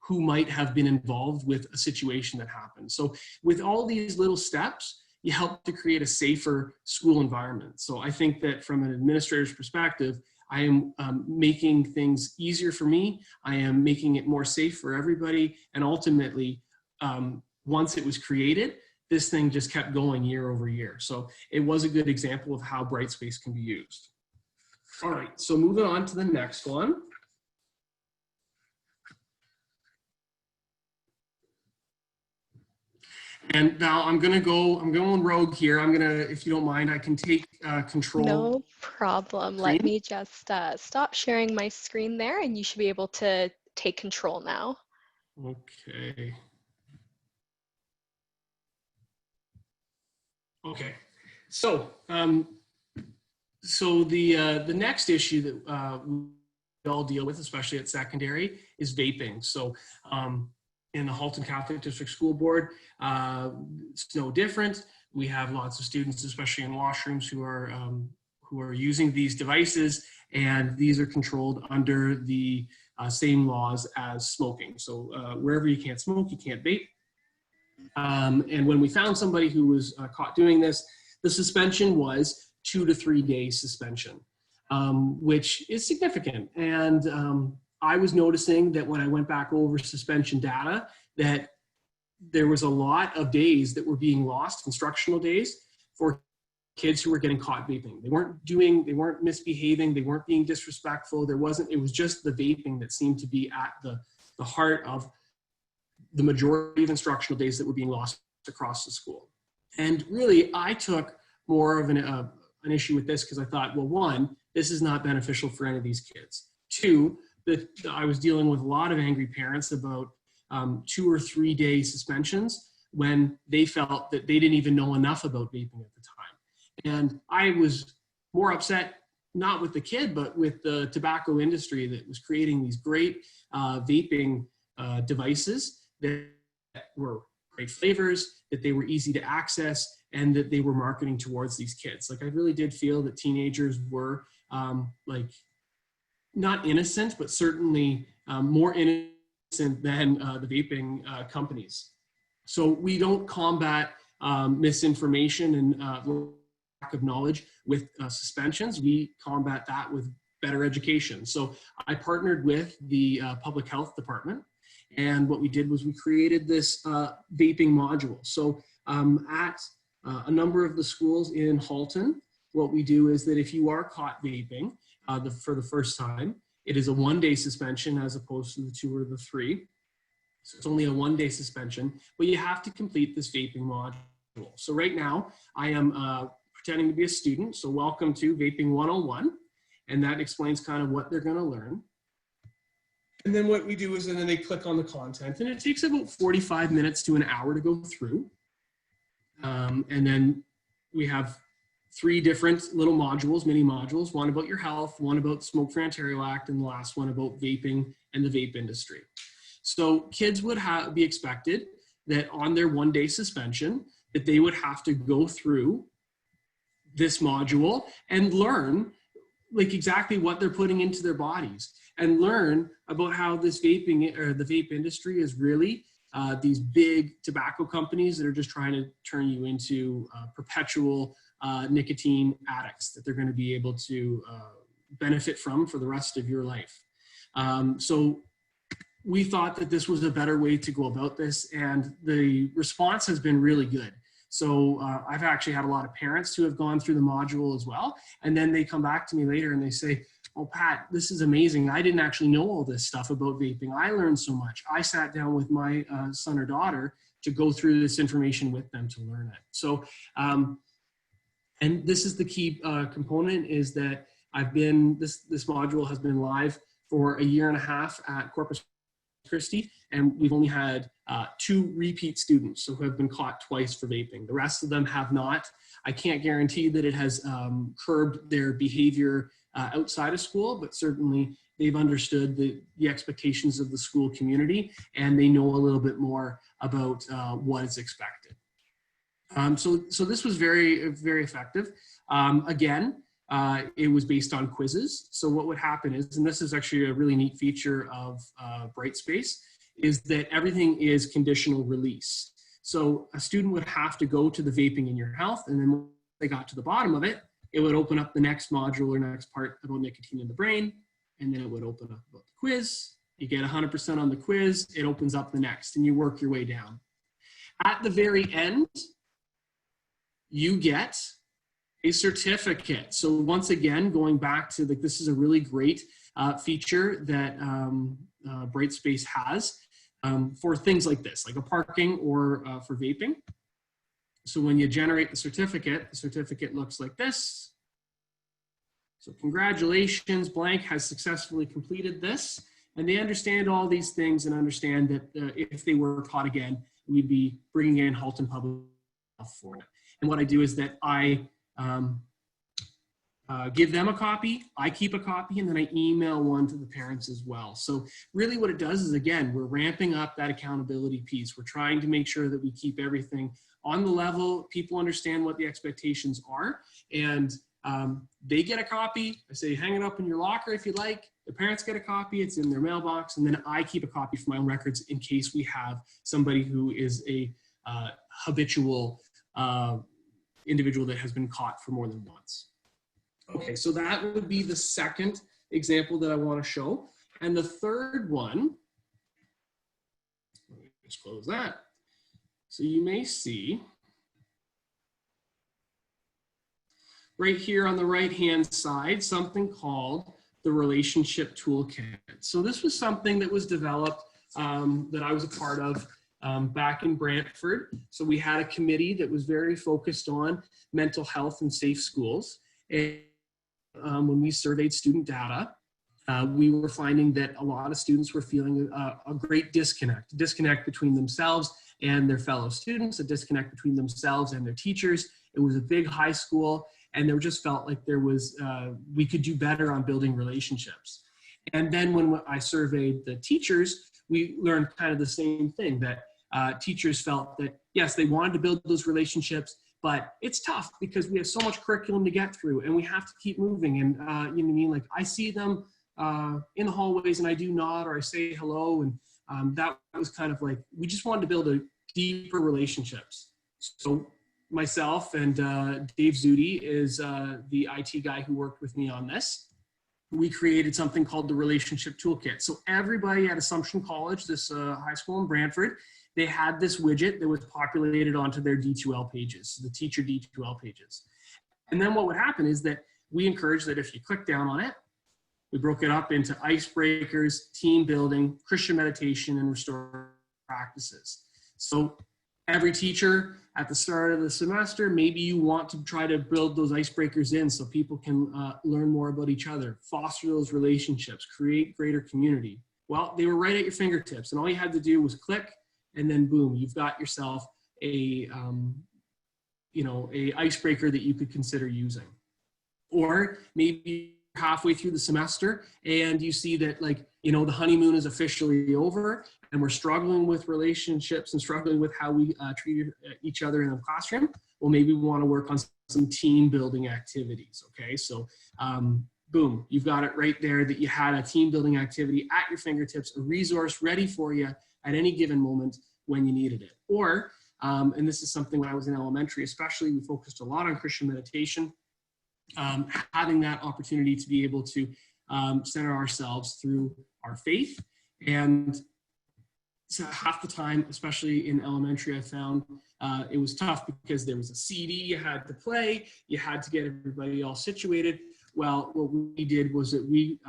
who might have been involved with a situation that happened. So with all these little steps, you help to create a safer school environment. So I think that from an administrator's perspective, I am making things easier for me. I am making it more safe for everybody. And ultimately, once it was created, this thing just kept going year over year. So it was a good example of how Brightspace can be used. All right, so moving on to the next one. And now I'm going rogue here. If you don't mind, I can take control. No problem. Let me just stop sharing my screen there, and you should be able to take control now. Okay. Okay. So, the next issue that we all deal with, especially at secondary, is vaping. So, in the Halton Catholic District School Board, it's no different. We have lots of students, especially in washrooms, who are using these devices, and these are controlled under the same laws as smoking. So wherever you can't smoke, you can't vape. And when we found somebody who was caught doing this, the suspension was 2 to 3 day suspension, which is significant. And I was noticing that when I went back over suspension data, that there was a lot of days that were being lost, instructional days, for kids who were getting caught vaping. They weren't misbehaving, they weren't being disrespectful. It was just the vaping that seemed to be at the heart of the majority of instructional days that were being lost across the school. And really, I took more of an issue with this because I thought, well, one, this is not beneficial for any of these kids. Two, that I was dealing with a lot of angry parents about 2 or 3 day suspensions when they felt that they didn't even know enough about vaping at the time. And I was more upset, not with the kid, but with the tobacco industry that was creating these great vaping devices that were great flavors, that they were easy to access, and that they were marketing towards these kids. Like, I really did feel that teenagers were not innocent, but certainly more innocent than the vaping companies. So we don't combat misinformation and lack of knowledge with suspensions. We combat that with better education. So I partnered with the public health department, and what we did was we created this vaping module. So at a number of the schools in Halton, what we do is that if you are caught vaping for the first time, it is a 1 day suspension as opposed to the 2 or the 3. So it's only a 1 day suspension, but you have to complete this vaping module. So right now I am pretending to be a student. So welcome to Vaping 101. And that explains kind of what they're going to learn. And then what we do is, and then they click on the content, and it takes about 45 minutes to an hour to go through. And then we have 3 different little modules, mini modules, one about your health, one about the Smoke-Free Ontario Act, and the last one about vaping and the vape industry. So kids would be expected that on their 1 day suspension, that they would have to go through this module and learn like exactly what they're putting into their bodies, and learn about how this vaping or the vape industry is really these big tobacco companies that are just trying to turn you into perpetual nicotine addicts that they're going to be able to benefit from for the rest of your life. So we thought that this was a better way to go about this, and the response has been really good. So I've actually had a lot of parents who have gone through the module as well, and then they come back to me later and they say, oh, Pat, this is amazing. I didn't actually know all this stuff about vaping. I learned so much. I sat down with my son or daughter to go through this information with them to learn it. So, and this is the key component, is that this module has been live for 1.5 years at Corpus Christi, and we've only had 2 repeat students who have been caught twice for vaping. The rest of them have not. I can't guarantee that it has curbed their behavior outside of school, but certainly they've understood the expectations of the school community, and they know a little bit more about what is expected. So this was very, very effective. Again, it was based on quizzes. So what would happen is, and this is actually a really neat feature of Brightspace, is that everything is conditional release. So a student would have to go to the vaping in your health, and then when they got to the bottom of it, it would open up the next module or next part about nicotine in the brain, and then it would open up about the quiz. You get 100% on the quiz, it opens up the next, and you work your way down. At the very end, you get a certificate. So once again, going back to this is a really great feature that Brightspace has for things like this, like a parking or for vaping. So when you generate the certificate looks like this. So congratulations, blank has successfully completed this. And they understand all these things and understand that if they were caught again, we'd be bringing in Halton Public Health for it. And what I do is that I give them a copy, I keep a copy, and then I email one to the parents as well. So really what it does is, again, we're ramping up that accountability piece. We're trying to make sure that we keep everything on the level, people understand what the expectations are, and they get a copy. I say, hang it up in your locker if you'd like. The parents get a copy, it's in their mailbox, and then I keep a copy for my own records in case we have somebody who is a habitual individual that has been caught for more than once. Okay, so that would be the second example that I want to show. And the third one, let me just close that. So you may see right here on the right-hand side, something called the Relationship Toolkit. So this was something that was developed that I was a part of back in Brantford. So we had a committee that was very focused on mental health and safe schools. And when we surveyed student data, we were finding that a lot of students were feeling a great disconnect between themselves and their fellow students, a disconnect between themselves and their teachers. It was a big high school, and there just felt like there was, we could do better on building relationships. And then when I surveyed the teachers, we learned kind of the same thing, that teachers felt that, yes, they wanted to build those relationships, but it's tough because we have so much curriculum to get through and we have to keep moving. And you know what I mean? Like I see them in the hallways and I do nod or I say hello. And that was kind of like, we just wanted to build a deeper relationships. So myself and Dave Zudi is the IT guy who worked with me on this. We created something called the Relationship Toolkit. So everybody at Assumption College, this high school in Brantford, they had this widget that was populated onto their D2L pages, the teacher D2L pages. And then what would happen is that we encouraged that if you click down on it, we broke it up into icebreakers, team building, Christian meditation, and restorative practices. So every teacher at the start of the semester, maybe you want to try to build those icebreakers in so people can learn more about each other, foster those relationships, create greater community. Well, they were right at your fingertips, and all you had to do was click, and then boom, you've got yourself a icebreaker that you could consider using. Or maybe halfway through the semester and you see that, like, you know, the honeymoon is officially over and we're struggling with relationships and struggling with how we treat each other in the classroom. Well, maybe we want to work on some team building activities. Okay, so boom, you've got it right there that you had a team building activity at your fingertips, a resource ready for you at any given moment when you needed it. Or, and this is something when I was in elementary especially, we focused a lot on Christian meditation, having that opportunity to be able to center ourselves through our faith. And so half the time, especially in elementary, I found it was tough because there was a CD you had to play, you had to get everybody all situated. Well, what we did was that we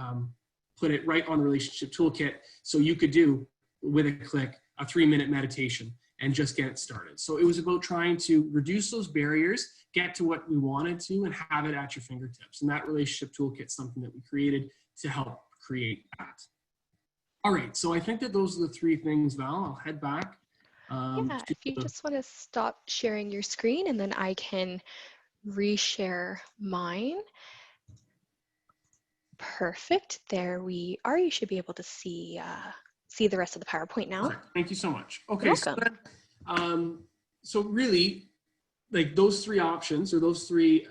put it right on the Relationship Toolkit, so you could do, with a click, a 3-minute meditation and just get it started. So it was about trying to reduce those barriers, get to what we wanted to, and have it at your fingertips. And that Relationship Toolkit is something that we created to help create that. All right, so I think that those are the 3 things, Val. I'll head back. Yeah, if you just want to stop sharing your screen and then I can reshare mine. Perfect, there we are. You should be able to see the rest of the PowerPoint now. Perfect. Thank you so much. Okay, You're so, welcome. then, so really, like those 3 options or those 3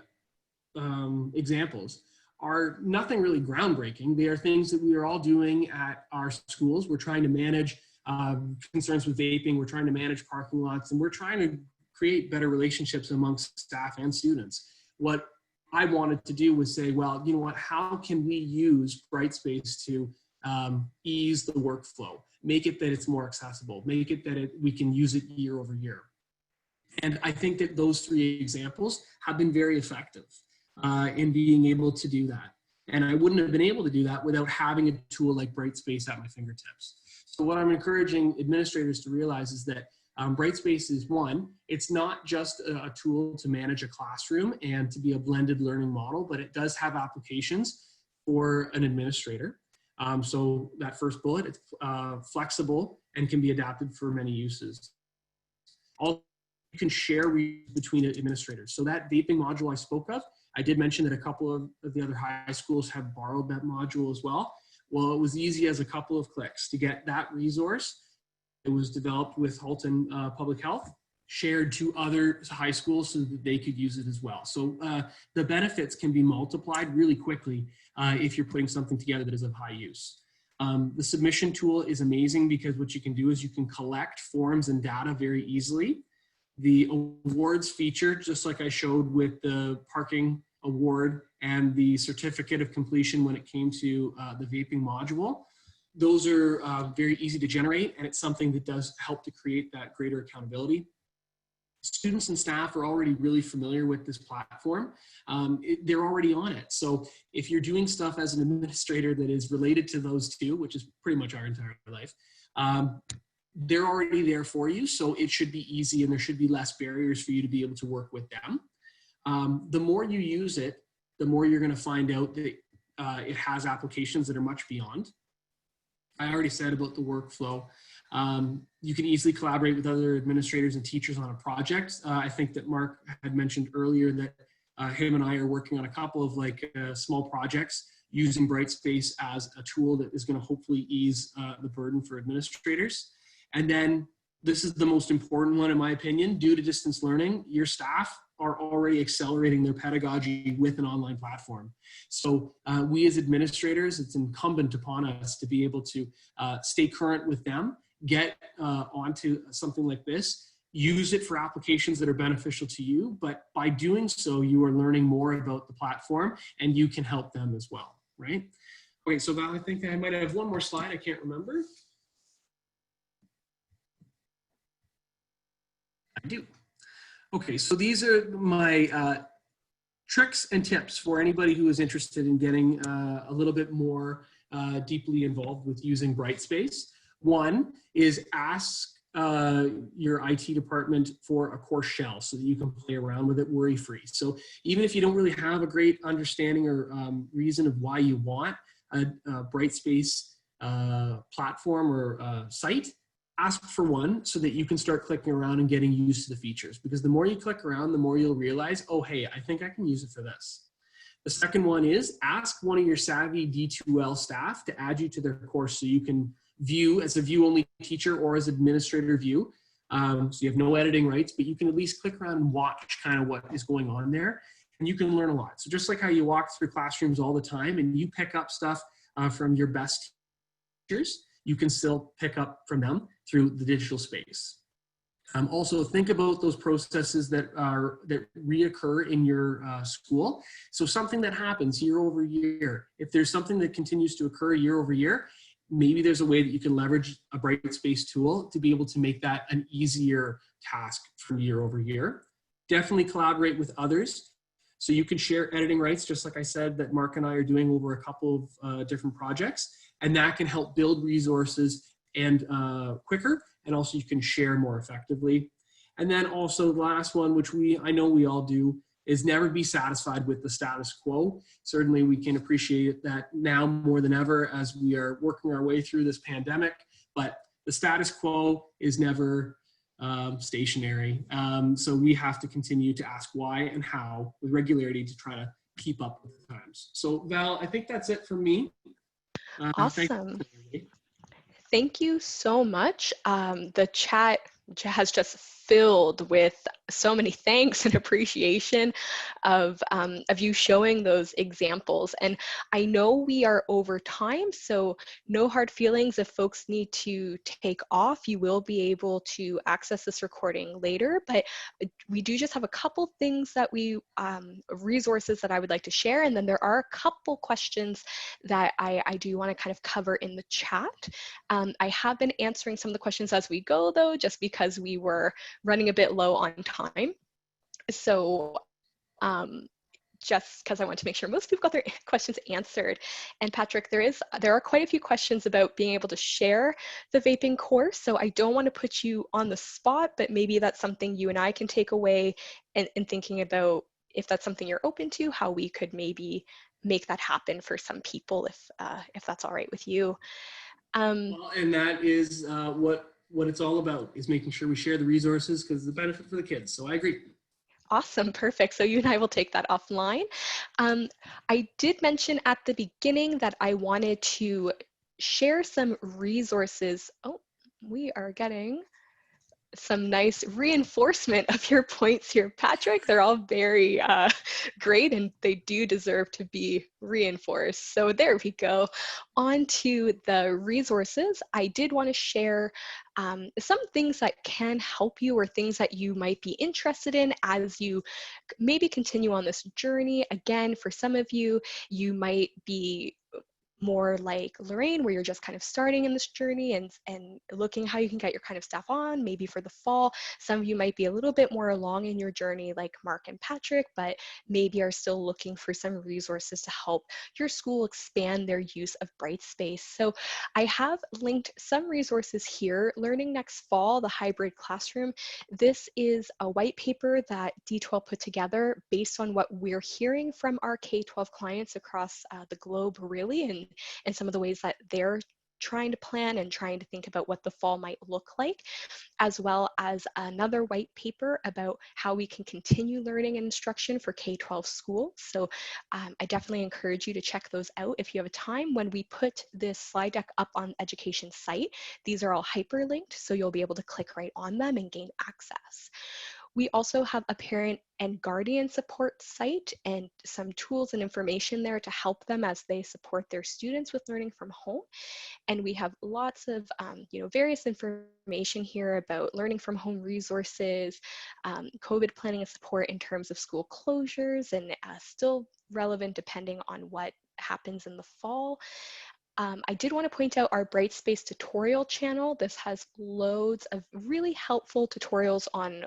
examples are nothing really groundbreaking. They are things that we are all doing at our schools. We're trying to manage concerns with vaping. We're trying to manage parking lots, and we're trying to create better relationships amongst staff and students. What I wanted to do was say, well, you know what, how can we use Brightspace to ease the workflow, make it that it's more accessible, make it that we can use it year over year. And I think that those 3 examples have been very effective in being able to do that. And I wouldn't have been able to do that without having a tool like Brightspace at my fingertips. So what I'm encouraging administrators to realize is that Brightspace is one. It's not just a tool to manage a classroom and to be a blended learning model, but it does have applications for an administrator. So that first bullet, it's flexible and can be adapted for many uses. Also, you can share between administrators. So that vaping module I spoke of, I did mention that a couple of the other high schools have borrowed that module as well. Well, it was easy as a couple of clicks to get that resource. It was developed with Halton Public Health, shared to other high schools so that they could use it as well. So the benefits can be multiplied really quickly if you're putting something together that is of high use. The submission tool is amazing because what you can do is you can collect forms and data very easily. The awards feature, just like I showed with the parking award and the certificate of completion when it came to the vaping module, those are very easy to generate, and it's something that does help to create that greater accountability. Students and staff are already really familiar with this platform. They're already on it. So if you're doing stuff as an administrator that is related to those two, which is pretty much our entire life, they're already there for you. So it should be easy and there should be less barriers for you to be able to work with them. The more you use it, the more you're going to find out that it has applications that are much beyond. I already said about the workflow. You can easily collaborate with other administrators and teachers on a project. I think that Mark had mentioned earlier that him and I are working on a couple of small projects using Brightspace as a tool that is going to hopefully ease the burden for administrators. And then this is the most important one in my opinion, due to distance learning, your staff are already accelerating their pedagogy with an online platform. So we as administrators, it's incumbent upon us to be able to stay current with them, get onto something like this, use it for applications that are beneficial to you, but by doing so, you are learning more about the platform and you can help them as well, right? Okay, so Val, I think I might have one more slide, I can't remember. I do. Okay, so these are my tricks and tips for anybody who is interested in getting a little bit more deeply involved with using Brightspace. One is ask your IT department for a course shell so that you can play around with it worry-free. So even if you don't really have a great understanding or reason of why you want a Brightspace platform or site, ask for one so that you can start clicking around and getting used to the features. Because the more you click around, the more you'll realize, oh, hey, I think I can use it for this. The second one is ask one of your savvy D2L staff to add you to their course so you can view as a view-only teacher or as administrator view. So you have no editing rights, but you can at least click around and watch kind of what is going on there. And you can learn a lot. So just like how you walk through classrooms all the time and you pick up stuff from your best teachers, you can still pick up from them through the digital space. Also, think about those processes that reoccur in your school. So something that happens year over year, if there's something that continues to occur year over year, maybe there's a way that you can leverage a Brightspace tool to be able to make that an easier task from year over year. Definitely collaborate with others. So you can share editing rights, just like I said, that Mark and I are doing over a couple of different projects. And that can help build resources and quicker, and also you can share more effectively. And then also the last one, which I know we all do, is never be satisfied with the status quo. Certainly we can appreciate that now more than ever as we are working our way through this pandemic, but the status quo is never stationary. So we have to continue to ask why and how with regularity to try to keep up with the times. So Val, I think that's it for me. Awesome. Thank you so much. The chat has just filled with so many thanks and appreciation of you showing those examples. And I know we are over time, so no hard feelings. If folks need to take off, you will be able to access this recording later. But we do just have a couple things that resources that I would like to share. And then there are a couple questions that I do want to kind of cover in the chat. I have been answering some of the questions as we go, though, just because we were running a bit low on time. So just because I want to make sure most people got their questions answered. And Patrick, there are quite a few questions about being able to share the vaping course. So I don't want to put you on the spot, but maybe that's something you and I can take away in thinking about if that's something you're open to, how we could maybe make that happen for some people, if that's all right with you. Well, and that is what it's all about, is making sure we share the resources because the benefit for the kids. So I agree. Awesome, perfect. So you and I will take that offline. I did mention at the beginning that I wanted to share some resources. Oh, we are getting some nice reinforcement of your points here, Patrick. They're all very great, and they do deserve to be reinforced. So there we go. On to the resources. I did want to share some things that can help you, or things that you might be interested in as you maybe continue on this journey. Again, for some of you, you might be more like Lorraine, where you're just kind of starting in this journey and looking how you can get your kind of stuff on, maybe for the fall. Some of you might be a little bit more along in your journey, like Mark and Patrick, but maybe are still looking for some resources to help your school expand their use of Brightspace. So I have linked some resources here. Learning Next Fall, the Hybrid Classroom. This is a white paper that D12 put together based on what we're hearing from our K-12 clients across the globe, really, and some of the ways that they're trying to plan and trying to think about what the fall might look like, as well as another white paper about how we can continue learning and instruction for K-12 schools. So I definitely encourage you to check those out if you have a time. When we put this slide deck up on education site, these are all hyperlinked, so you'll be able to click right on them and gain access. We also have a parent and guardian support site and some tools and information there to help them as they support their students with learning from home. And we have lots of various information here about learning from home resources, COVID planning and support in terms of school closures, and still relevant depending on what happens in the fall. I did want to point out our Brightspace tutorial channel. This has loads of really helpful tutorials on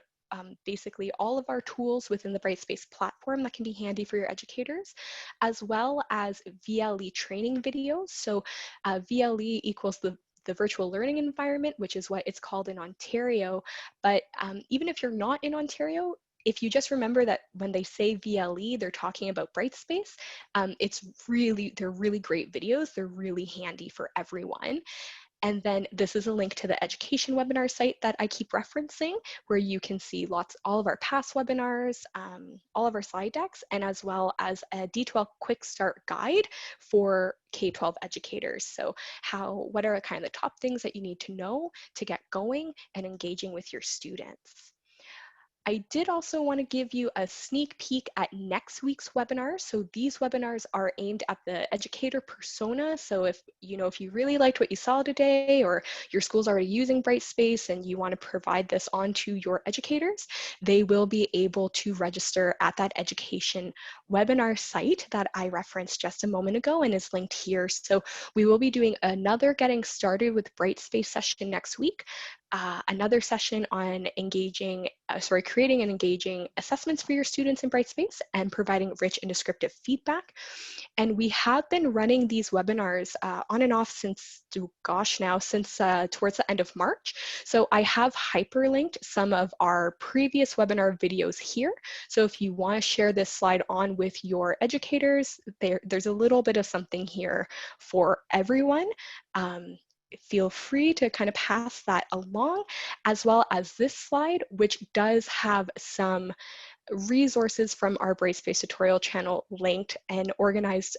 basically all of our tools within the Brightspace platform that can be handy for your educators, as well as VLE training videos. So VLE equals the virtual learning environment, which is what it's called in Ontario. But even if you're not in Ontario, if you just remember that when they say VLE, they're talking about Brightspace. They're really great videos. They're really handy for everyone. And then this is a link to the education webinar site that I keep referencing, where you can see all of our past webinars, all of our slide decks, and as well as a D12 quick start guide for K-12 educators. So what are kind of the top things that you need to know to get going and engaging with your students? I did also want to give you a sneak peek at next week's webinar. So these webinars are aimed at the educator persona. So if you really liked what you saw today, or your school's already using Brightspace and you want to provide this on to your educators, they will be able to register at that education webinar site that I referenced just a moment ago and is linked here. So we will be doing another Getting Started with Brightspace session next week. Another session on creating and engaging assessments for your students in Brightspace and providing rich and descriptive feedback. And we have been running these webinars on and off since towards the end of March. So I have hyperlinked some of our previous webinar videos here. So if you want to share this slide on with your educators, there's a little bit of something here for everyone. Feel free to kind of pass that along, as well as this slide, which does have some resources from our Brightspace tutorial channel linked and organized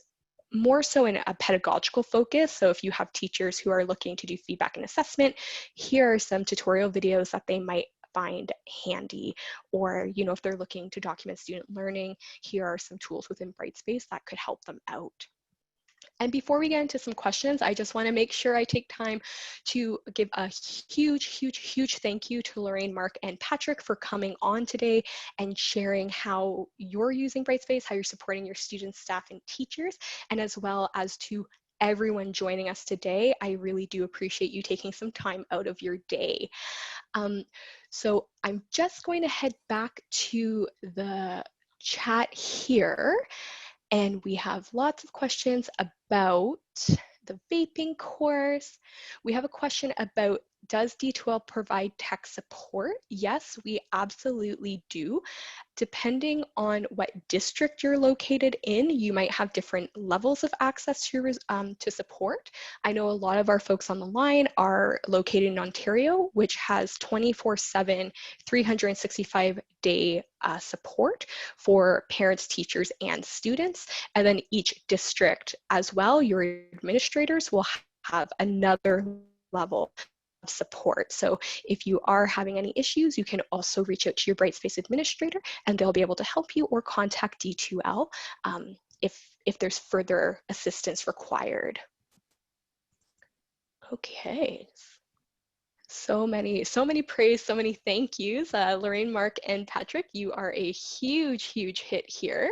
more so in a pedagogical focus. So if you have teachers who are looking to do feedback and assessment, here are some tutorial videos that they might find handy. Or if they're looking to document student learning, here are some tools within Brightspace that could help them out. And before we get into some questions, I just want to make sure I take time to give a huge, huge, huge thank you to Lorraine, Mark, and Patrick for coming on today and sharing how you're using Brightspace, how you're supporting your students, staff, and teachers, and as well as to everyone joining us today. I really do appreciate you taking some time out of your day. So I'm just going to head back to the chat here, and we have lots of questions about the vaping course. We have a question about, does D2L provide tech support? Yes, we absolutely do. Depending on what district you're located in, you might have different levels of access to support. I know a lot of our folks on the line are located in Ontario, which has 24/7, 365-day support for parents, teachers, and students. And then each district as well, your administrators will have another level support. So if you are having any issues, you can also reach out to your Brightspace administrator and they'll be able to help you, or contact D2L if there's further assistance required. Okay. So many praise, so many thank yous. Lorraine, Mark, and Patrick, you are a huge hit here.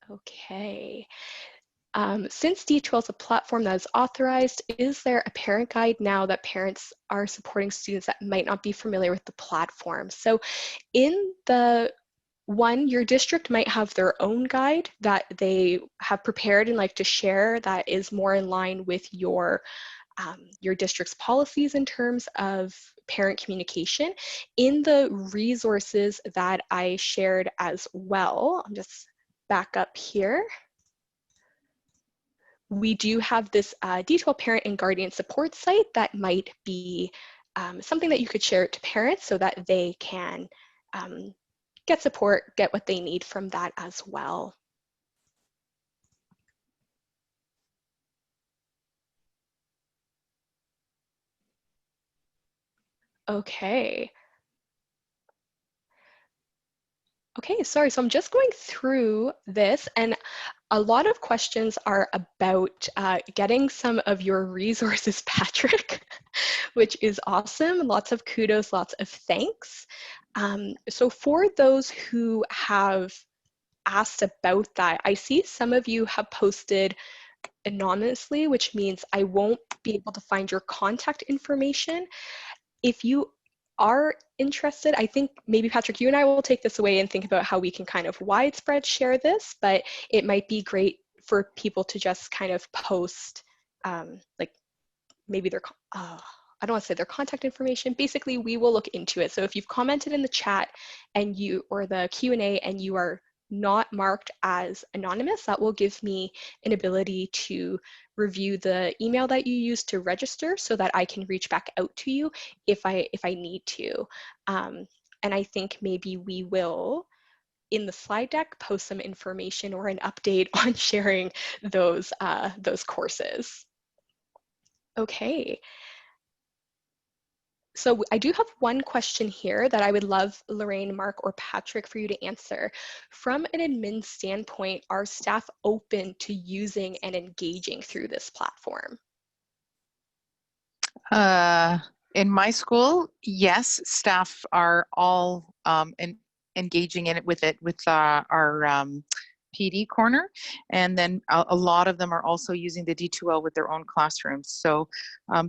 Okay. Since D2L is a platform that is authorized, is there a parent guide now that parents are supporting students that might not be familiar with the platform? So in the one, your district might have their own guide that they have prepared and like to share that is more in line with your district's policies in terms of parent communication. In the resources that I shared as well, I'll just back up here. We do have this D2L parent and guardian support site that might be something that you could share to parents so that they can get support, get what they need from that as well. Okay. Okay, sorry, so I'm just going through this, and a lot of questions are about getting some of your resources, Patrick, which is awesome. Lots of kudos, lots of thanks. So for those who have asked about that, I see some of you have posted anonymously, which means I won't be able to find your contact information. If you are interested, I think maybe Patrick, you and I will take this away and think about how we can kind of widespread share this, but it might be great for people to just kind of post like maybe their, I don't want to say their contact information. Basically, we will look into it. So if you've commented in the chat and you, or the Q&A, and you are not marked as anonymous, that will give me an ability to review the email that you used to register so that I can reach back out to you if I need to. And I think maybe we will, in the slide deck, post some information or an update on sharing those courses. Okay. So I do have one question here that I would love Lorraine, Mark, or Patrick for you to answer. From an admin standpoint, are staff open to using and engaging through this platform? In my school, yes, staff are all engaging in it with our PD corner, and then a lot of them are also using the D2L with their own classrooms. So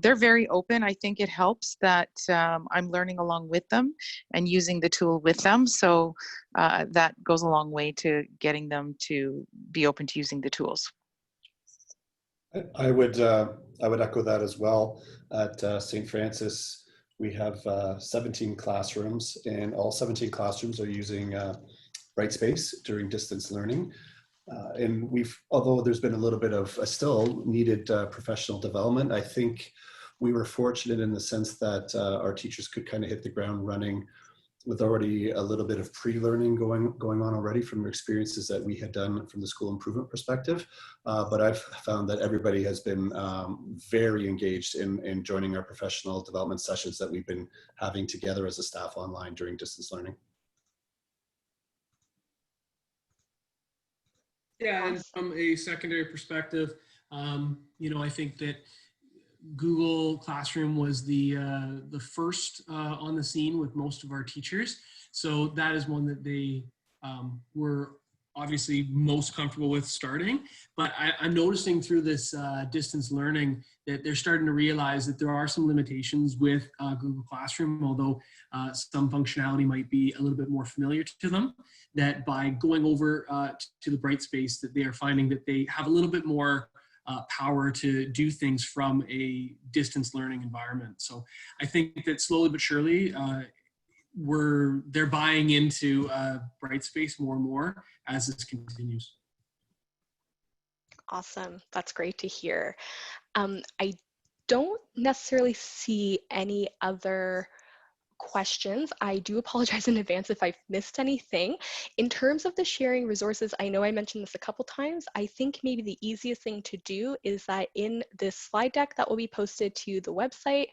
they're very open. I think it helps that I'm learning along with them and using the tool with them. So that goes a long way to getting them to be open to using the tools. I would echo that as well. At St. Francis, we have 17 classrooms, and all 17 classrooms are using Brightspace during distance learning. And although there's been a little bit of still needed professional development, I think we were fortunate in the sense that our teachers could kind of hit the ground running with already a little bit of pre-learning going on already from the experiences that we had done from the school improvement perspective. But I've found that everybody has been very engaged in joining our professional development sessions that we've been having together as a staff online during distance learning. Yeah, and from a secondary perspective, I think that Google Classroom was the first on the scene with most of our teachers. So that is one that they were obviously most comfortable with starting. But I'm noticing through this distance learning that they're starting to realize that there are some limitations with Google Classroom, although some functionality might be a little bit more familiar to them, that by going over to the Brightspace, that they are finding that they have a little bit more power to do things from a distance learning environment. So I think that slowly but surely, they're buying into Brightspace more and more as this continues. Awesome. That's great to hear. I don't necessarily see any other questions. I do apologize in advance if I've missed anything. In terms of the sharing resources, I know I mentioned this a couple times. I think maybe the easiest thing to do is that in this slide deck that will be posted to the website,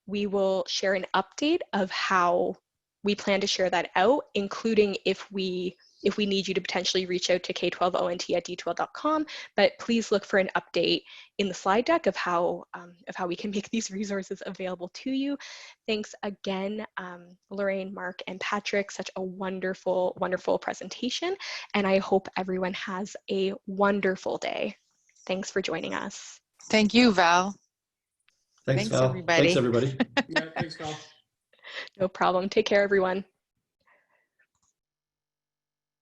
we will share an update of how we plan to share that out, including if we need you to potentially reach out to k12ont@d2l.com, but please look for an update in the slide deck of how we can make these resources available to you. Thanks again, Lorraine, Mark, and Patrick. Such a wonderful, wonderful presentation, and I hope everyone has a wonderful day. Thanks for joining us. Thank you, Val. Thanks, Val. Everybody. Thanks, everybody. Yeah, thanks, Val. No problem. Take care, everyone.